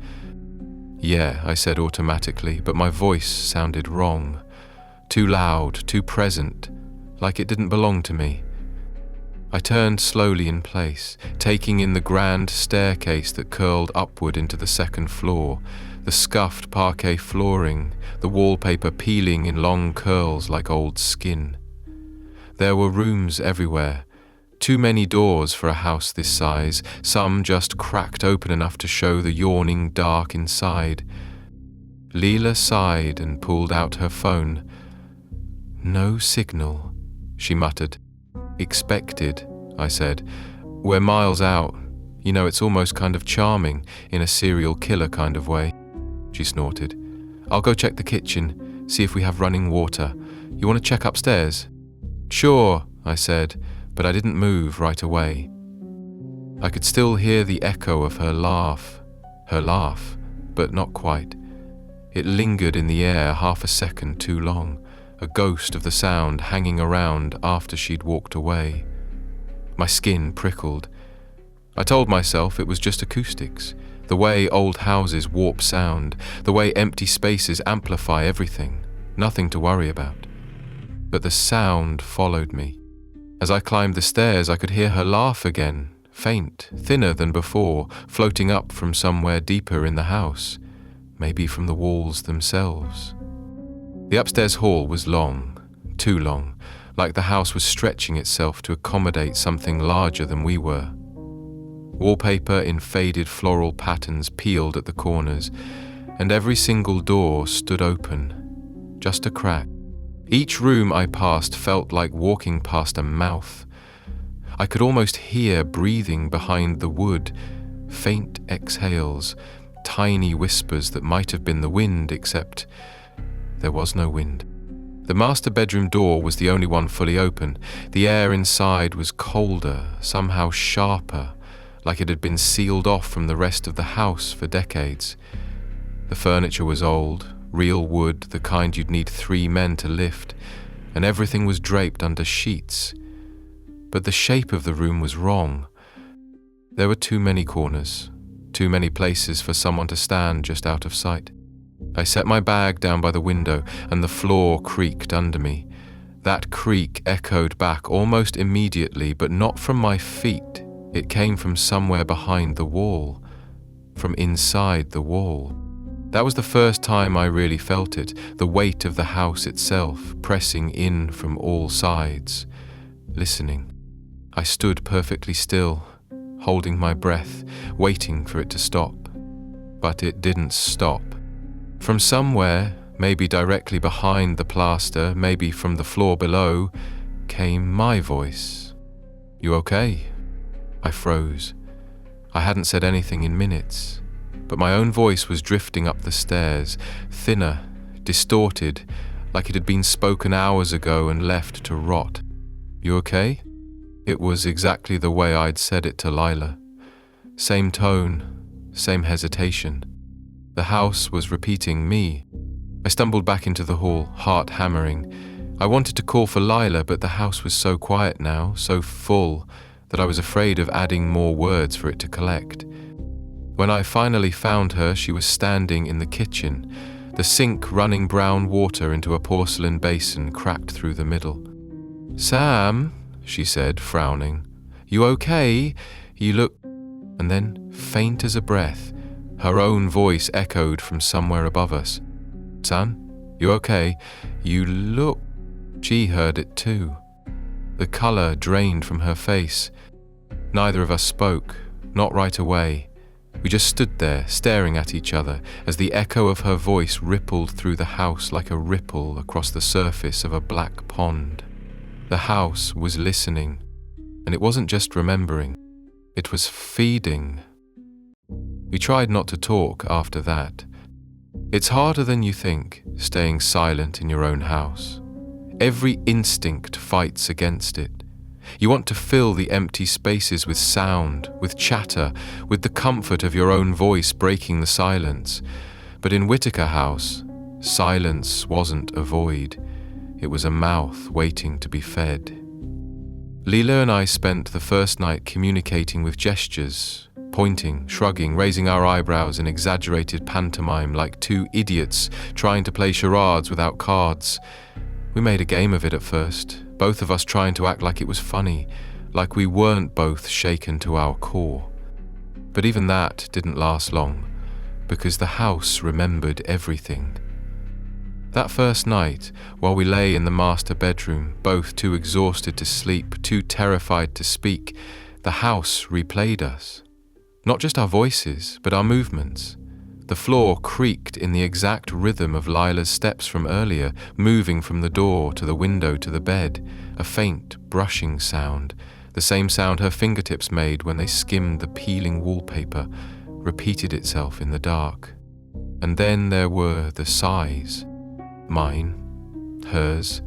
"Yeah," I said automatically, but my voice sounded wrong. Too loud, too present, like it didn't belong to me. I turned slowly in place, taking in the grand staircase that curled upward into the second floor, the scuffed parquet flooring, the wallpaper peeling in long curls like old skin. There were rooms everywhere, too many doors for a house this size, some just cracked open enough to show the yawning dark inside. Leela sighed and pulled out her phone. "No signal," she muttered. "Expected," I said. "We're miles out. You know, it's almost kind of charming, in a serial killer kind of way." She snorted. "I'll go check the kitchen, see if we have running water. You want to check upstairs?" "Sure," I said, but I didn't move right away. I could still hear the echo of her laugh, but not quite. It lingered in the air half a second too long, a ghost of the sound hanging around after she'd walked away. My skin prickled. I told myself it was just acoustics, the way old houses warp sound, the way empty spaces amplify everything, nothing to worry about. But the sound followed me. As I climbed the stairs, I could hear her laugh again, faint, thinner than before, floating up from somewhere deeper in the house, maybe from the walls themselves. The upstairs hall was long, too long, like the house was stretching itself to accommodate something larger than we were. Wallpaper in faded floral patterns peeled at the corners, and every single door stood open, just a crack. Each room I passed felt like walking past a mouth. I could almost hear breathing behind the wood, faint exhales, tiny whispers that might have been the wind, except there was no wind. The master bedroom door was the only one fully open. The air inside was colder, somehow sharper, like it had been sealed off from the rest of the house for decades. The furniture was old, real wood, the kind you'd need 3 men to lift, and everything was draped under sheets. But the shape of the room was wrong. There were too many corners, too many places for someone to stand just out of sight. I set my bag down by the window, and the floor creaked under me. That creak echoed back almost immediately, but not from my feet. It came from somewhere behind the wall, from inside the wall. That was the first time I really felt it, the weight of the house itself, pressing in from all sides. Listening. I stood perfectly still, holding my breath, waiting for it to stop. But it didn't stop. From somewhere, maybe directly behind the plaster, maybe from the floor below, came my voice. "You okay?" I froze. I hadn't said anything in minutes, but my own voice was drifting up the stairs, thinner, distorted, like it had been spoken hours ago and left to rot. "You okay?" It was exactly the way I'd said it to Lila. Same tone, same hesitation. The house was repeating me. I stumbled back into the hall, heart hammering. I wanted to call for Lila, but the house was so quiet now, so full, that I was afraid of adding more words for it to collect. When I finally found her, she was standing in the kitchen, the sink running brown water into a porcelain basin cracked through the middle. "Sam," she said, frowning. "You okay? You look—" And then, faint as a breath, her own voice echoed from somewhere above us. "Son, you okay? You look—" She heard it too. The colour drained from her face. Neither of us spoke, not right away. We just stood there, staring at each other, as the echo of her voice rippled through the house like a ripple across the surface of a black pond. The house was listening, and it wasn't just remembering. It was feeding. We tried not to talk after that. It's harder than you think, staying silent in your own house. Every instinct fights against it. You want to fill the empty spaces with sound, with chatter, with the comfort of your own voice breaking the silence. But in Whitaker House, silence wasn't a void. It was a mouth waiting to be fed. Leela and I spent the first night communicating with gestures, pointing, shrugging, raising our eyebrows in exaggerated pantomime like 2 idiots trying to play charades without cards. We made a game of it at first, both of us trying to act like it was funny, like we weren't both shaken to our core. But even that didn't last long, because the house remembered everything. That first night, while we lay in the master bedroom, both too exhausted to sleep, too terrified to speak, the house replayed us. Not just our voices, but our movements. The floor creaked in the exact rhythm of Lila's steps from earlier, moving from the door to the window to the bed, a faint brushing sound, the same sound her fingertips made when they skimmed the peeling wallpaper, repeated itself in the dark. And then there were the sighs. Mine, hers,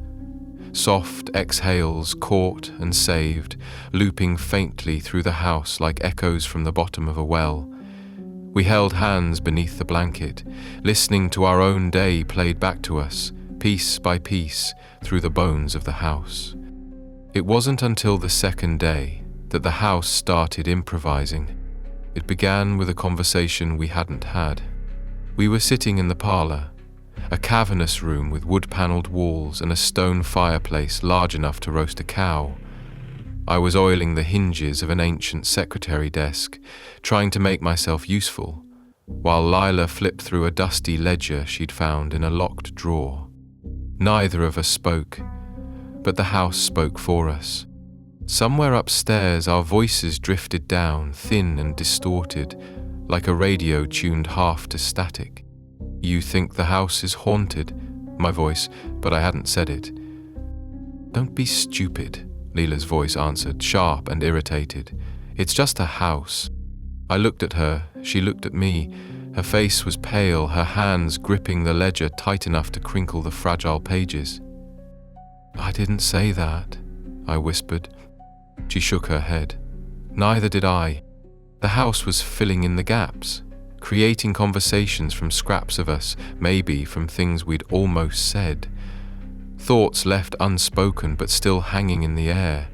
soft exhales caught and saved, looping faintly through the house like echoes from the bottom of a well. We held hands beneath the blanket, listening to our own day played back to us, piece by piece, through the bones of the house. It wasn't until the second day that the house started improvising. It began with a conversation we hadn't had. We were sitting in the parlour, a cavernous room with wood-panelled walls and a stone fireplace large enough to roast a cow. I was oiling the hinges of an ancient secretary desk, trying to make myself useful, while Lila flipped through a dusty ledger she'd found in a locked drawer. Neither of us spoke, but the house spoke for us. Somewhere upstairs, our voices drifted down, thin and distorted, like a radio tuned half to static. "You think the house is haunted?" my voice, but I hadn't said it. "Don't be stupid," Leela's voice answered, sharp and irritated. "It's just a house." I looked at her, she looked at me. Her face was pale, her hands gripping the ledger tight enough to crinkle the fragile pages. "I didn't say that," I whispered. She shook her head. Neither did I. The house was filling in the gaps, creating conversations from scraps of us, maybe from things we'd almost said. Thoughts left unspoken but still hanging in the air.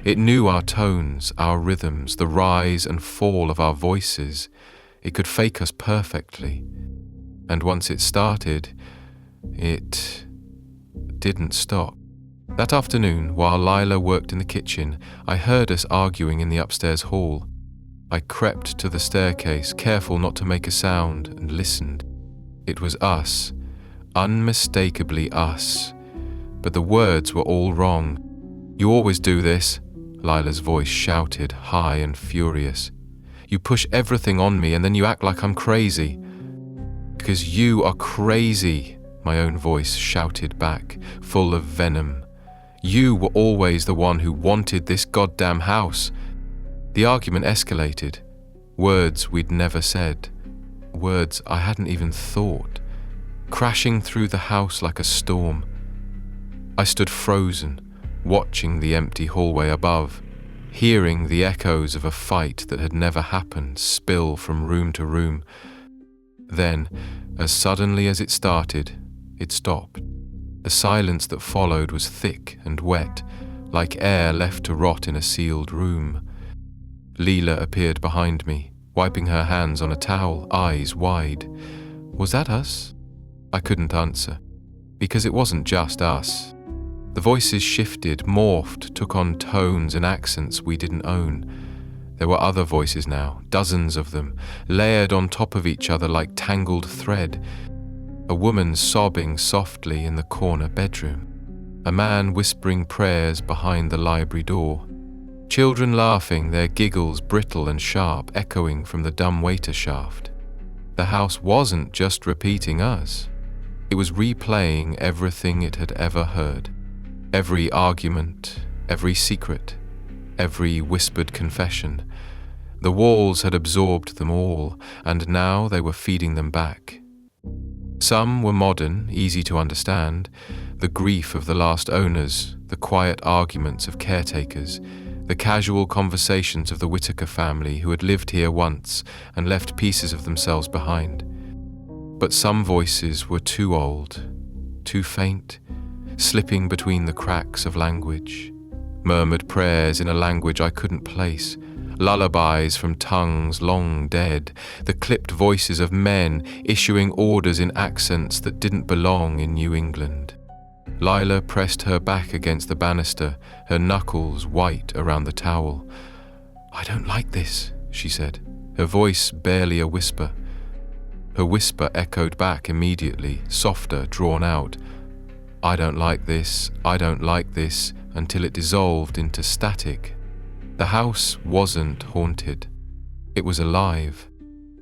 It knew our tones, our rhythms, the rise and fall of our voices. It could fake us perfectly. And once it started, it didn't stop. That afternoon, while Lila worked in the kitchen, I heard us arguing in the upstairs hall. I crept to the staircase, careful not to make a sound, and listened. It was us, unmistakably us. But the words were all wrong. "You always do this," Lila's voice shouted, high and furious. "You push everything on me and then you act like I'm crazy." "Because you are crazy," my own voice shouted back, full of venom. "You were always the one who wanted this goddamn house." The argument escalated. Words we'd never said. Words I hadn't even thought. Crashing through the house like a storm. I stood frozen, watching the empty hallway above, hearing the echoes of a fight that had never happened spill from room to room. Then, as suddenly as it started, it stopped. The silence that followed was thick and wet, like air left to rot in a sealed room. Leela appeared behind me, wiping her hands on a towel, eyes wide. Was that us? I couldn't answer, because it wasn't just us. The voices shifted, morphed, took on tones and accents we didn't own. There were other voices now, dozens of them, layered on top of each other like tangled thread. A woman sobbing softly in the corner bedroom. A man whispering prayers behind the library door. Children laughing, their giggles brittle and sharp, echoing from the dumbwaiter shaft. The house wasn't just repeating us. It was replaying everything it had ever heard. Every argument, every secret, every whispered confession. The walls had absorbed them all, and now they were feeding them back. Some were modern, easy to understand, the grief of the last owners, the quiet arguments of caretakers, the casual conversations of the Whittaker family who had lived here once and left pieces of themselves behind. But some voices were too old, too faint, slipping between the cracks of language, murmured prayers in a language I couldn't place, lullabies from tongues long dead, the clipped voices of men issuing orders in accents that didn't belong in New England. Lila pressed her back against the banister, her knuckles white around the towel. "I don't like this," she said, her voice barely a whisper. Her whisper echoed back immediately, softer, drawn out. "I don't like this, I don't like this," until it dissolved into static. The house wasn't haunted. It was alive.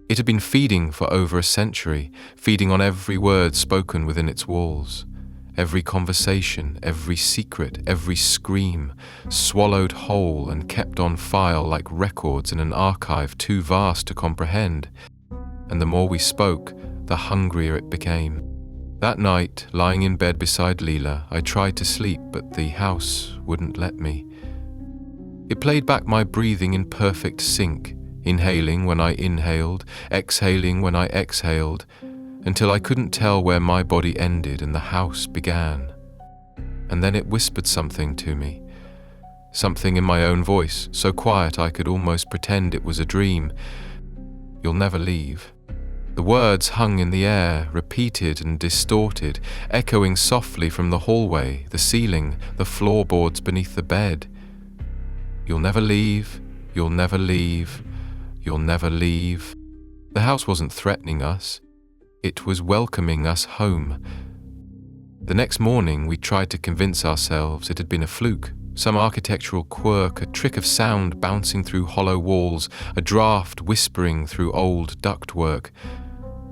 It had been feeding for over a century, feeding on every word spoken within its walls. Every conversation, every secret, every scream, swallowed whole and kept on file like records in an archive too vast to comprehend. And the more we spoke, the hungrier it became. That night, lying in bed beside Leela, I tried to sleep, but the house wouldn't let me. It played back my breathing in perfect sync, inhaling when I inhaled, exhaling when I exhaled, until I couldn't tell where my body ended and the house began. And then it whispered something to me. Something in my own voice, so quiet I could almost pretend it was a dream. "You'll never leave." The words hung in the air, repeated and distorted, echoing softly from the hallway, the ceiling, the floorboards beneath the bed. "You'll never leave, you'll never leave, you'll never leave." The house wasn't threatening us. It was welcoming us home. The next morning, we tried to convince ourselves it had been a fluke, some architectural quirk, a trick of sound bouncing through hollow walls, a draft whispering through old ductwork.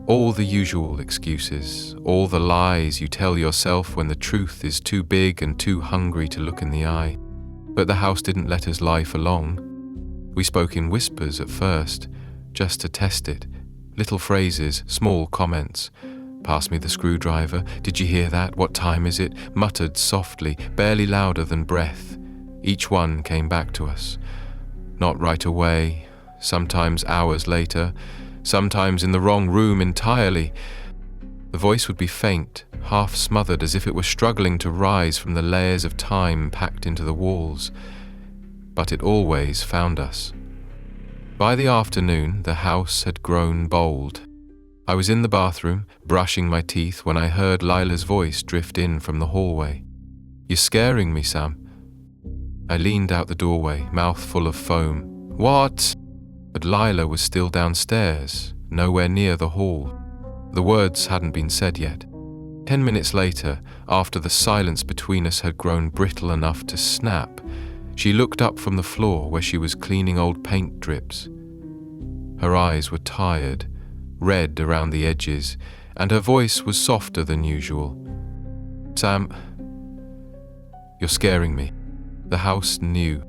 All the usual excuses, all the lies you tell yourself when the truth is too big and too hungry to look in the eye. But the house didn't let us lie for long. We spoke in whispers at first, just to test it. Little phrases, small comments. "Pass me the screwdriver. Did you hear that? What time is it?" Muttered softly, barely louder than breath. Each one came back to us. Not right away, sometimes hours later, sometimes in the wrong room entirely. The voice would be faint, half smothered, as if it were struggling to rise from the layers of time packed into the walls. But it always found us. By the afternoon, the house had grown bold. I was in the bathroom, brushing my teeth, when I heard Lila's voice drift in from the hallway. "You're scaring me, Sam." I leaned out the doorway, mouth full of foam. "What?" But Lila was still downstairs, nowhere near the hall. The words hadn't been said yet. 10 minutes later, after the silence between us had grown brittle enough to snap, she looked up from the floor where she was cleaning old paint drips. Her eyes were tired, red around the edges, and her voice was softer than usual. "Sam, you're scaring me." The house knew.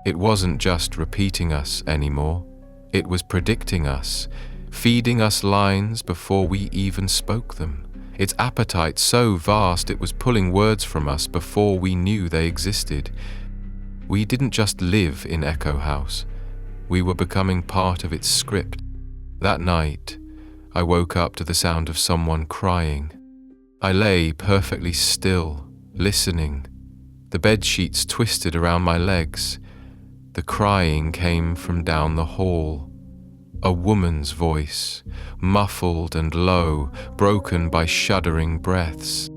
It wasn't just repeating us anymore. It was predicting us, feeding us lines before we even spoke them. Its appetite so vast it was pulling words from us before we knew they existed. We didn't just live in Echo House. We were becoming part of its script. That night, I woke up to the sound of someone crying. I lay perfectly still, listening. The bed sheets twisted around my legs. The crying came from down the hall. A woman's voice, muffled and low, broken by shuddering breaths.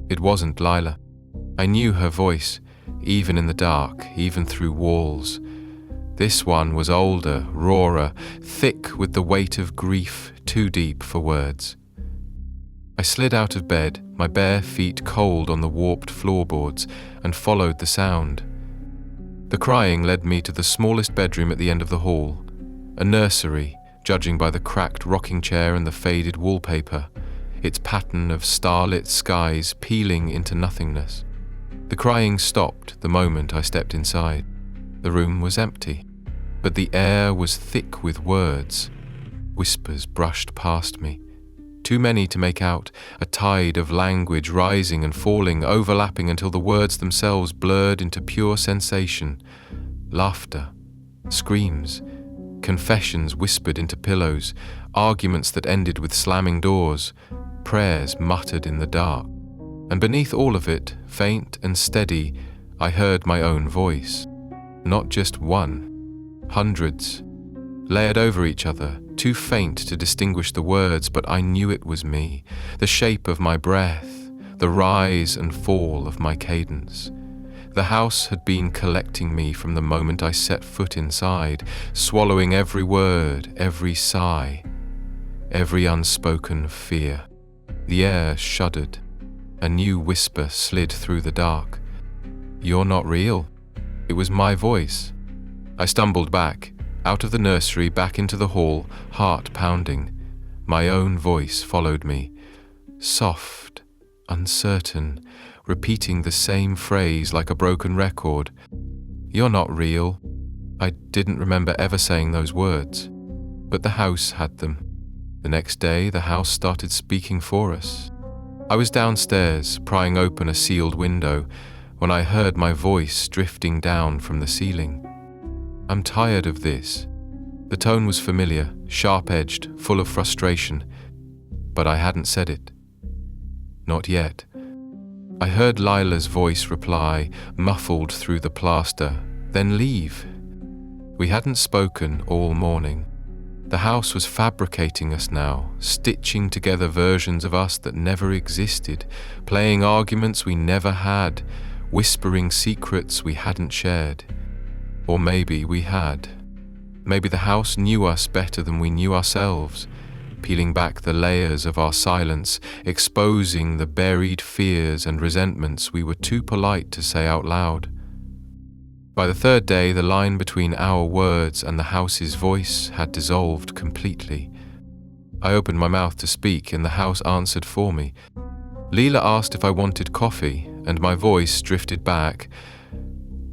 It wasn't Lila. I knew her voice, even in the dark, even through walls. This one was older, rawer, thick with the weight of grief, too deep for words. I slid out of bed, my bare feet cold on the warped floorboards, and followed the sound. The crying led me to the smallest bedroom at the end of the hall, a nursery, judging by the cracked rocking chair and the faded wallpaper, its pattern of starlit skies peeling into nothingness. The crying stopped the moment I stepped inside. The room was empty, but the air was thick with words. Whispers brushed past me. Too many to make out, a tide of language rising and falling, overlapping until the words themselves blurred into pure sensation. Laughter, screams, confessions whispered into pillows, arguments that ended with slamming doors, prayers muttered in the dark. And beneath all of it, faint and steady, I heard my own voice. Not just one, hundreds, layered over each other, too faint to distinguish the words, but I knew it was me, the shape of my breath, the rise and fall of my cadence. The house had been collecting me from the moment I set foot inside, swallowing every word, every sigh, every unspoken fear. The air shuddered. A new whisper slid through the dark. "You're not real." It was my voice. I stumbled back, out of the nursery, back into the hall, heart pounding. My own voice followed me, soft, uncertain, repeating the same phrase like a broken record. "You're not real." I didn't remember ever saying those words, but the house had them. The next day, the house started speaking for us. I was downstairs, prying open a sealed window, when I heard my voice drifting down from the ceiling. "I'm tired of this." The tone was familiar, sharp-edged, full of frustration, but I hadn't said it. Not yet. I heard Lila's voice reply, muffled through the plaster, "Then leave." We hadn't spoken all morning. The house was fabricating us now, stitching together versions of us that never existed, playing arguments we never had, whispering secrets we hadn't shared. Or maybe we had. Maybe the house knew us better than we knew ourselves, peeling back the layers of our silence, exposing the buried fears and resentments we were too polite to say out loud. By the third day, the line between our words and the house's voice had dissolved completely. I opened my mouth to speak, and the house answered for me. Leela asked if I wanted coffee, and my voice drifted back.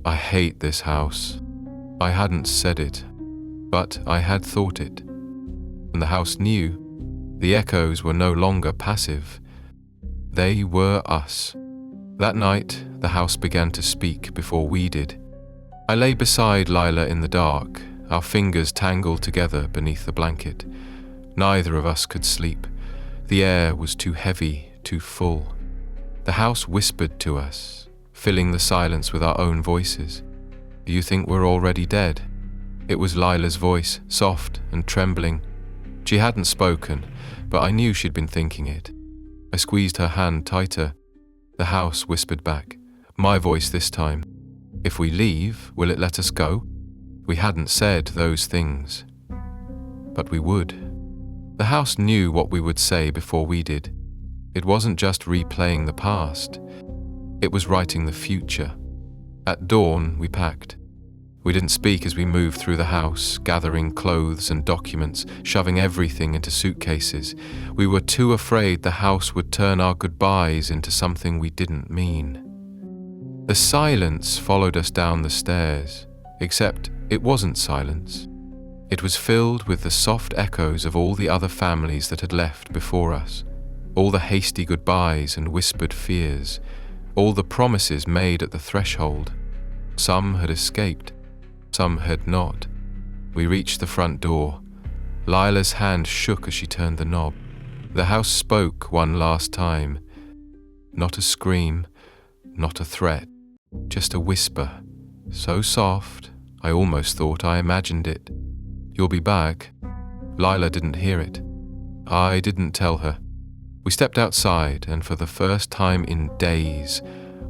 "I hate this house." I hadn't said it, but I had thought it. And the house knew. The echoes were no longer passive. They were us. That night, the house began to speak before we did. I lay beside Lila in the dark, our fingers tangled together beneath the blanket. Neither of us could sleep. The air was too heavy, too full. The house whispered to us, filling the silence with our own voices. "Do you think we're already dead?" It was Lila's voice, soft and trembling. She hadn't spoken, but I knew she'd been thinking it. I squeezed her hand tighter. The house whispered back, my voice this time. "If we leave, will it let us go?" We hadn't said those things, but we would. The house knew what we would say before we did. It wasn't just replaying the past. It was writing the future. At dawn, we packed. We didn't speak as we moved through the house, gathering clothes and documents, shoving everything into suitcases. We were too afraid the house would turn our goodbyes into something we didn't mean. The silence followed us down the stairs, except it wasn't silence. It was filled with the soft echoes of all the other families that had left before us, all the hasty goodbyes and whispered fears, all the promises made at the threshold. Some had escaped, some had not. We reached the front door. Lila's hand shook as she turned the knob. The house spoke one last time. Not a scream, not a threat, just a whisper, so soft, I almost thought I imagined it. "You'll be back." Lila didn't hear it. I didn't tell her. We stepped outside, and for the first time in days,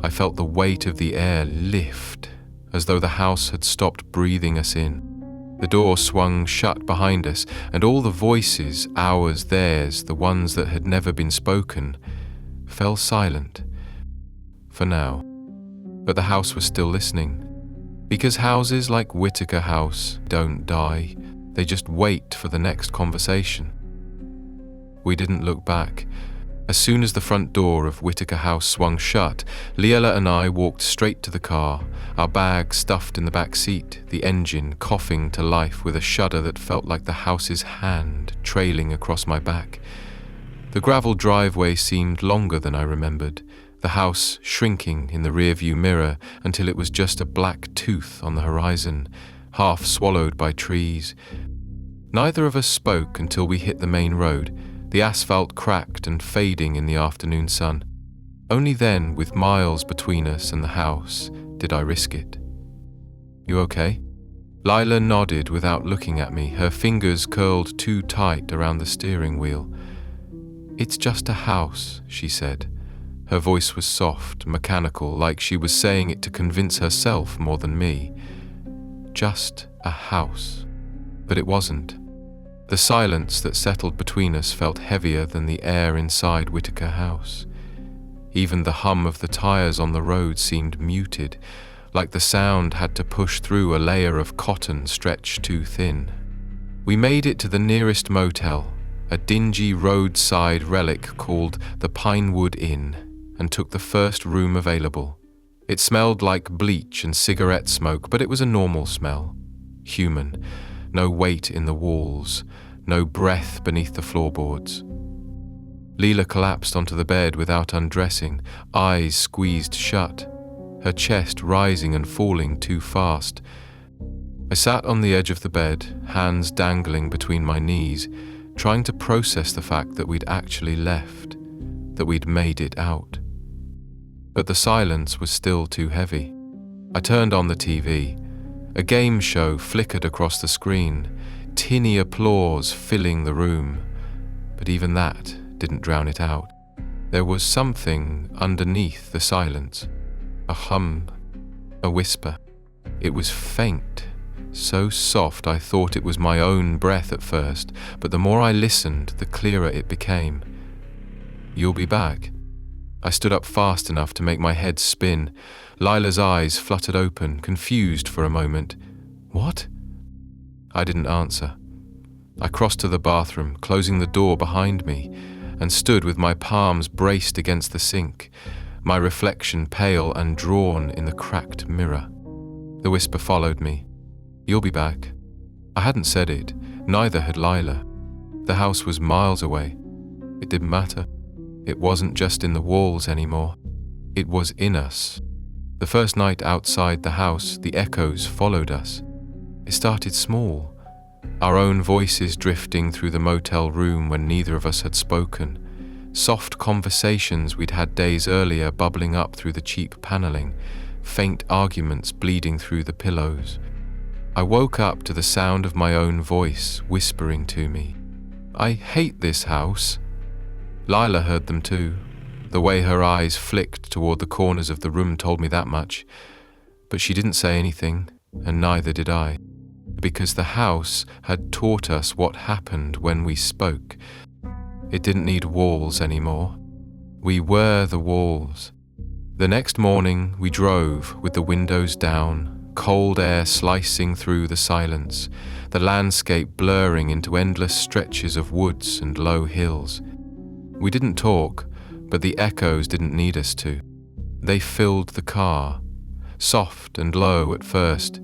I felt the weight of the air lift, as though the house had stopped breathing us in. The door swung shut behind us, and all the voices, ours, theirs, the ones that had never been spoken, fell silent. For now. But the house was still listening. Because houses like Whitaker House don't die, they just wait for the next conversation. We didn't look back. As soon as the front door of Whitaker House swung shut, Leela and I walked straight to the car, our bags stuffed in the back seat, the engine coughing to life with a shudder that felt like the house's hand trailing across my back. The gravel driveway seemed longer than I remembered, the house shrinking in the rearview mirror until it was just a black tooth on the horizon, half swallowed by trees. Neither of us spoke until we hit the main road, the asphalt cracked and fading in the afternoon sun. Only then, with miles between us and the house, did I risk it. "You okay?" Lila nodded without looking at me, her fingers curled too tight around the steering wheel. "It's just a house," she said. Her voice was soft, mechanical, like she was saying it to convince herself more than me. Just a house. But it wasn't. The silence that settled between us felt heavier than the air inside Whitaker House. Even the hum of the tires on the road seemed muted, like the sound had to push through a layer of cotton stretched too thin. We made it to the nearest motel, a dingy roadside relic called the Pinewood Inn, and took the first room available. It smelled like bleach and cigarette smoke, but it was a normal smell. Human. No weight in the walls, no breath beneath the floorboards. Leela collapsed onto the bed without undressing, eyes squeezed shut, her chest rising and falling too fast. I sat on the edge of the bed, hands dangling between my knees, trying to process the fact that we'd actually left, that we'd made it out. But the silence was still too heavy. I turned on the TV. A game show flickered across the screen, tinny applause filling the room. But even that didn't drown it out. There was something underneath the silence. A hum, a whisper. It was faint, so soft I thought it was my own breath at first, but the more I listened, the clearer it became. "You'll be back." I stood up fast enough to make my head spin. Lila's eyes fluttered open, confused for a moment. "What?" I didn't answer. I crossed to the bathroom, closing the door behind me, and stood with my palms braced against the sink, my reflection pale and drawn in the cracked mirror. The whisper followed me. "You'll be back." I hadn't said it, neither had Lila. The house was miles away. It didn't matter. It wasn't just in the walls anymore. It was in us. The first night outside the house, the echoes followed us. It started small, our own voices drifting through the motel room when neither of us had spoken, soft conversations we'd had days earlier bubbling up through the cheap paneling, faint arguments bleeding through the pillows. I woke up to the sound of my own voice whispering to me, "I hate this house." Lila heard them too. The way her eyes flicked toward the corners of the room told me that much. But she didn't say anything, and neither did I. Because the house had taught us what happened when we spoke. It didn't need walls anymore. We were the walls. The next morning we drove with the windows down, cold air slicing through the silence, the landscape blurring into endless stretches of woods and low hills. We didn't talk, but the echoes didn't need us to. They filled the car, soft and low at first,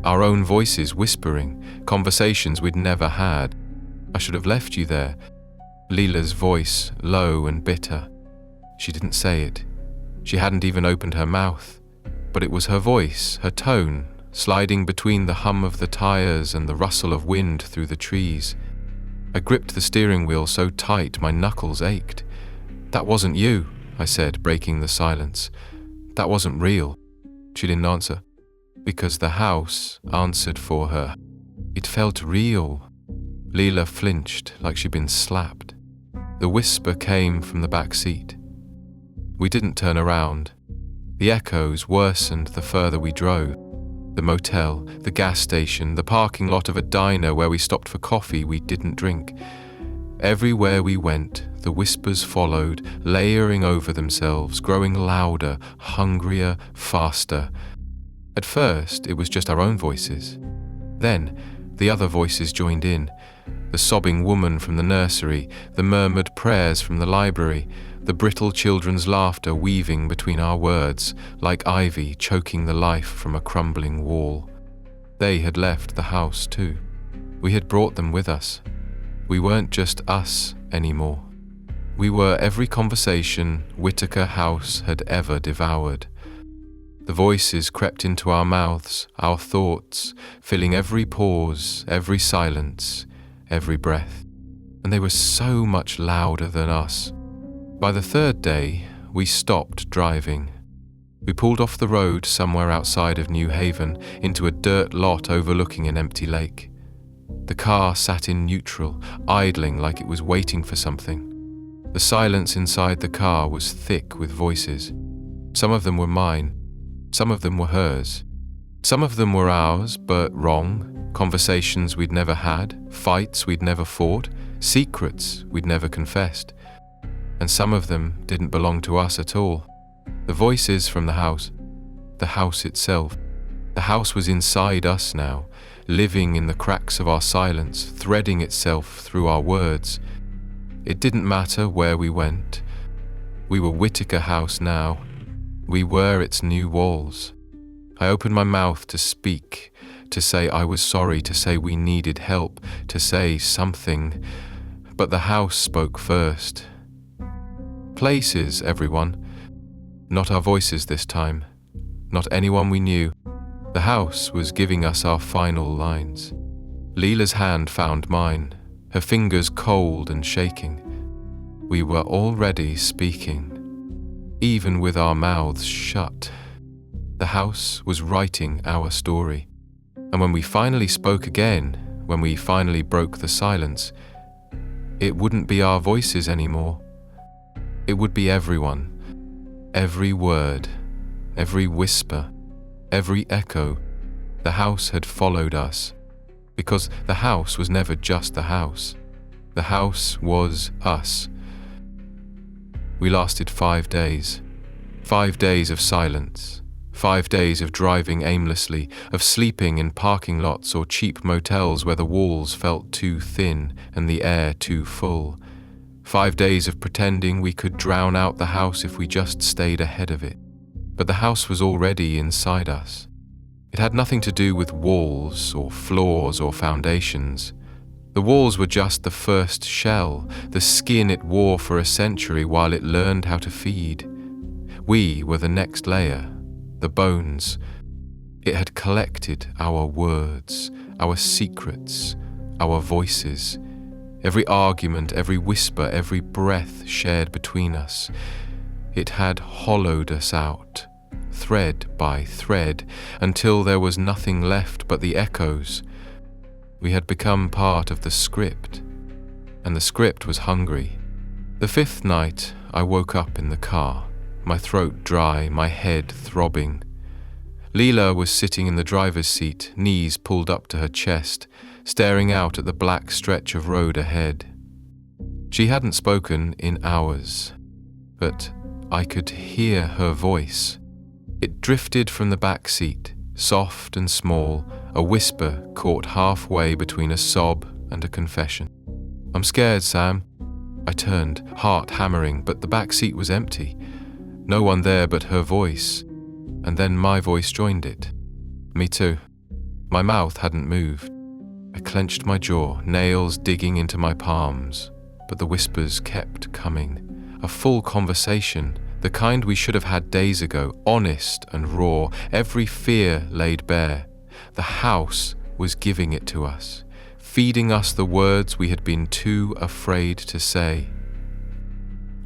our own voices whispering, conversations we'd never had. "I should have left you there." Leela's voice, low and bitter. She didn't say it. She hadn't even opened her mouth. But it was her voice, her tone, sliding between the hum of the tires and the rustle of wind through the trees. I gripped the steering wheel so tight my knuckles ached. "That wasn't you," I said, breaking the silence. "That wasn't real." She didn't answer. Because the house answered for her. It felt real. Leela flinched like she'd been slapped. The whisper came from the back seat. We didn't turn around. The echoes worsened the further we drove. The motel, the gas station, the parking lot of a diner where we stopped for coffee we didn't drink. Everywhere we went, the whispers followed, layering over themselves, growing louder, hungrier, faster. At first, it was just our own voices. Then, the other voices joined in. The sobbing woman from the nursery, the murmured prayers from the library, the brittle children's laughter weaving between our words, like ivy choking the life from a crumbling wall. They had left the house too. We had brought them with us. We weren't just us anymore. We were every conversation Whitaker House had ever devoured. The voices crept into our mouths, our thoughts, filling every pause, every silence, every breath. And they were so much louder than us. By the third day, we stopped driving. We pulled off the road somewhere outside of New Haven into a dirt lot overlooking an empty lake. The car sat in neutral, idling like it was waiting for something. The silence inside the car was thick with voices. Some of them were mine. Some of them were hers. Some of them were ours, but wrong. Conversations we'd never had, fights we'd never fought, secrets we'd never confessed. And some of them didn't belong to us at all. The voices from the house itself. The house was inside us now, living in the cracks of our silence, threading itself through our words. It didn't matter where we went. We were Whitaker House now. We were its new walls. I opened my mouth to speak, to say I was sorry, to say we needed help, to say something. But the house spoke first. places, everyone. Not our voices this time. Not anyone we knew. The house was giving us our final lines. Leela's hand found mine, her fingers cold and shaking. We were already speaking, even with our mouths shut. The house was writing our story. And when we finally spoke again, when we finally broke the silence, it wouldn't be our voices anymore. It would be everyone, every word, every whisper, every echo. The house had followed us, because the house was never just the house. The house was us. We lasted 5 days. 5 days of silence. 5 days of driving aimlessly, of sleeping in parking lots or cheap motels where the walls felt too thin and the air too full. 5 days of pretending we could drown out the house if we just stayed ahead of it. But the house was already inside us. It had nothing to do with walls or floors or foundations. The walls were just the first shell, the skin it wore for a century while it learned how to feed. We were the next layer, the bones. It had collected our words, our secrets, our voices, every argument, every whisper, every breath shared between us. It had hollowed us out, thread by thread, until there was nothing left but the echoes. We had become part of the script, and the script was hungry. The 5th night, I woke up in the car, my throat dry, my head throbbing. Leela was sitting in the driver's seat, knees pulled up to her chest, staring out at the black stretch of road ahead. She hadn't spoken in hours, but I could hear her voice. It drifted from the back seat, soft and small, a whisper caught halfway between a sob and a confession. "I'm scared, Sam." I turned, heart hammering, but the back seat was empty. No one there but her voice, and then my voice joined it. Me too. My mouth hadn't moved. I clenched my jaw, nails digging into my palms, but the whispers kept coming. A full conversation, the kind we should have had days ago, honest and raw, every fear laid bare. The house was giving it to us, feeding us the words we had been too afraid to say.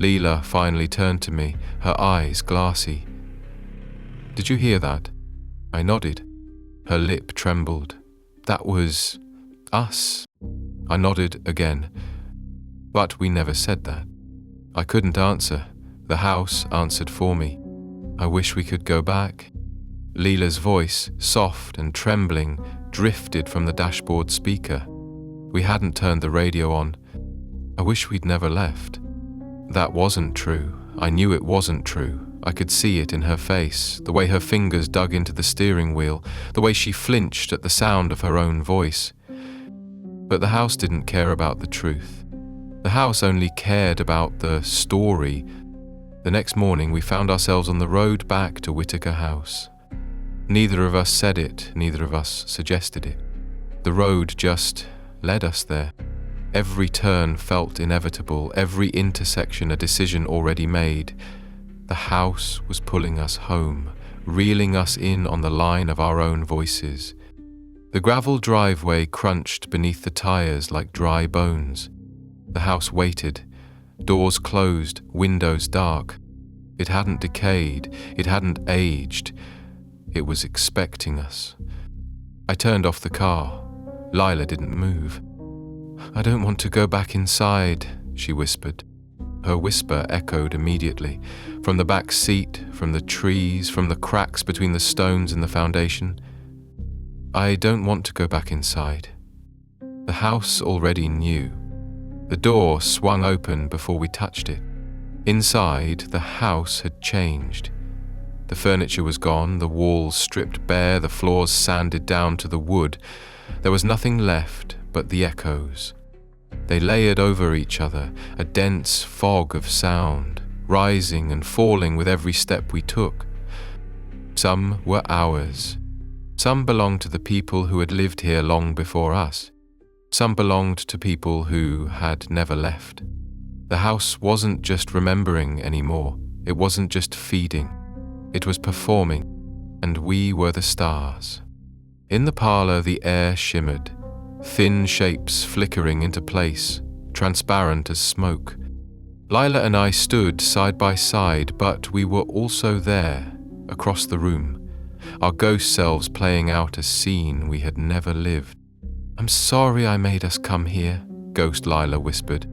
Leela finally turned to me, her eyes glassy. "Did you hear that?" I nodded. Her lip trembled. "That was us." I nodded again. But we never said that. I couldn't answer. The house answered for me. "I wish we could go back." Leela's voice, soft and trembling, drifted from the dashboard speaker. We hadn't turned the radio on. "I wish we'd never left." That wasn't true. I knew it wasn't true. I could see it in her face, the way her fingers dug into the steering wheel, the way she flinched at the sound of her own voice. But the house didn't care about the truth. The house only cared about the story. The next morning we found ourselves on the road back to Whitaker House. Neither of us said it, neither of us suggested it. The road just led us there. Every turn felt inevitable, every intersection a decision already made. The house was pulling us home, reeling us in on the line of our own voices. The gravel driveway crunched beneath the tires like dry bones. The house waited, doors closed, windows dark. It hadn't decayed, it hadn't aged. It was expecting us. I turned off the car. Lila didn't move. "I don't want to go back inside," she whispered. Her whisper echoed immediately, from the back seat, from the trees, from the cracks between the stones in the foundation. "I don't want to go back inside." The house already knew. The door swung open before we touched it. Inside, the house had changed. The furniture was gone, the walls stripped bare, the floors sanded down to the wood. There was nothing left but the echoes. They layered over each other, a dense fog of sound, rising and falling with every step we took. Some were ours. Some belonged to the people who had lived here long before us. Some belonged to people who had never left. The house wasn't just remembering anymore. It wasn't just feeding. It was performing, and we were the stars. In the parlor, the air shimmered, thin shapes flickering into place, transparent as smoke. Lila and I stood side by side, but we were also there, across the room, our ghost selves playing out a scene we had never lived. "I'm sorry I made us come here," Ghost Lila whispered.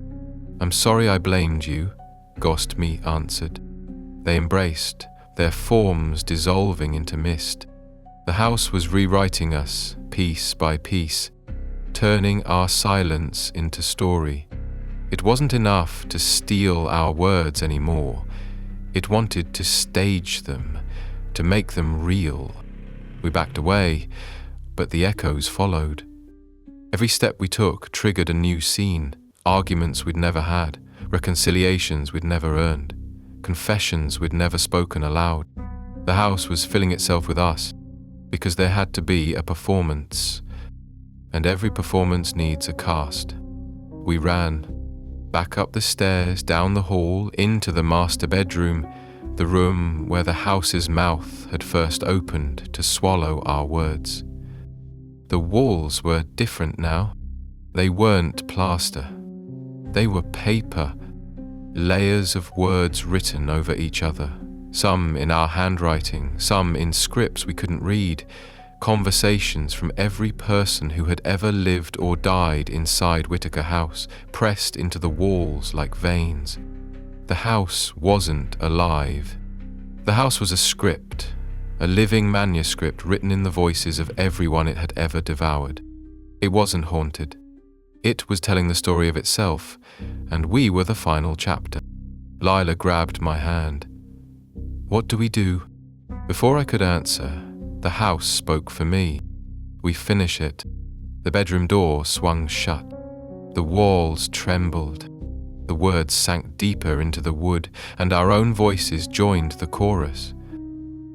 "I'm sorry I blamed you," Ghost Me answered. They embraced, their forms dissolving into mist. The house was rewriting us, piece by piece, turning our silence into story. It wasn't enough to steal our words anymore. It wanted to stage them, to make them real. We backed away, but the echoes followed. Every step we took triggered a new scene, arguments we'd never had, reconciliations we'd never earned, confessions we'd never spoken aloud. The house was filling itself with us, because there had to be a performance, and every performance needs a cast. We ran, back up the stairs, down the hall, into the master bedroom, the room where the house's mouth had first opened to swallow our words. The walls were different now. They weren't plaster. They were paper, layers of words written over each other, some in our handwriting, some in scripts we couldn't read, conversations from every person who had ever lived or died inside Whitaker House, pressed into the walls like veins. The house wasn't alive. The house was a script, a living manuscript written in the voices of everyone it had ever devoured. It wasn't haunted. It was telling the story of itself, and we were the final chapter. Lila grabbed my hand. "What do we do?" Before I could answer, the house spoke for me. "We finish it." The bedroom door swung shut. The walls trembled. The words sank deeper into the wood, and our own voices joined the chorus.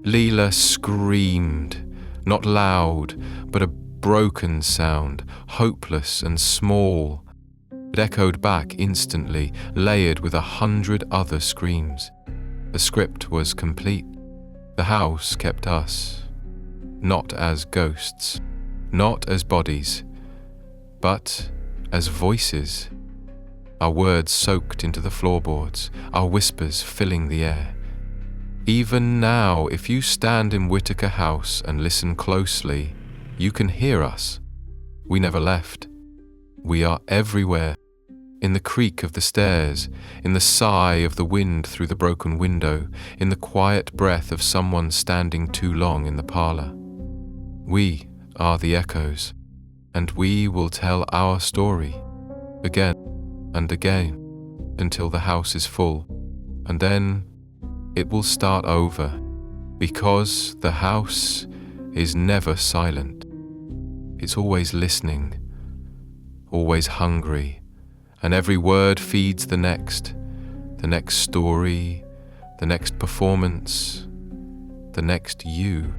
Leela screamed, not loud, but a broken sound, hopeless and small. It echoed back instantly, layered with 100 other screams. The script was complete. The house kept us, not as ghosts, not as bodies, but as voices. Our words soaked into the floorboards, our whispers filling the air. Even now, if you stand in Whitaker House and listen closely, you can hear us. We never left. We are everywhere. In the creak of the stairs, in the sigh of the wind through the broken window, in the quiet breath of someone standing too long in the parlor. We are the echoes, and we will tell our story again and again until the house is full, and then it will start over, because the house is never silent. It's always listening, always hungry, and every word feeds the next story, the next performance, the next you.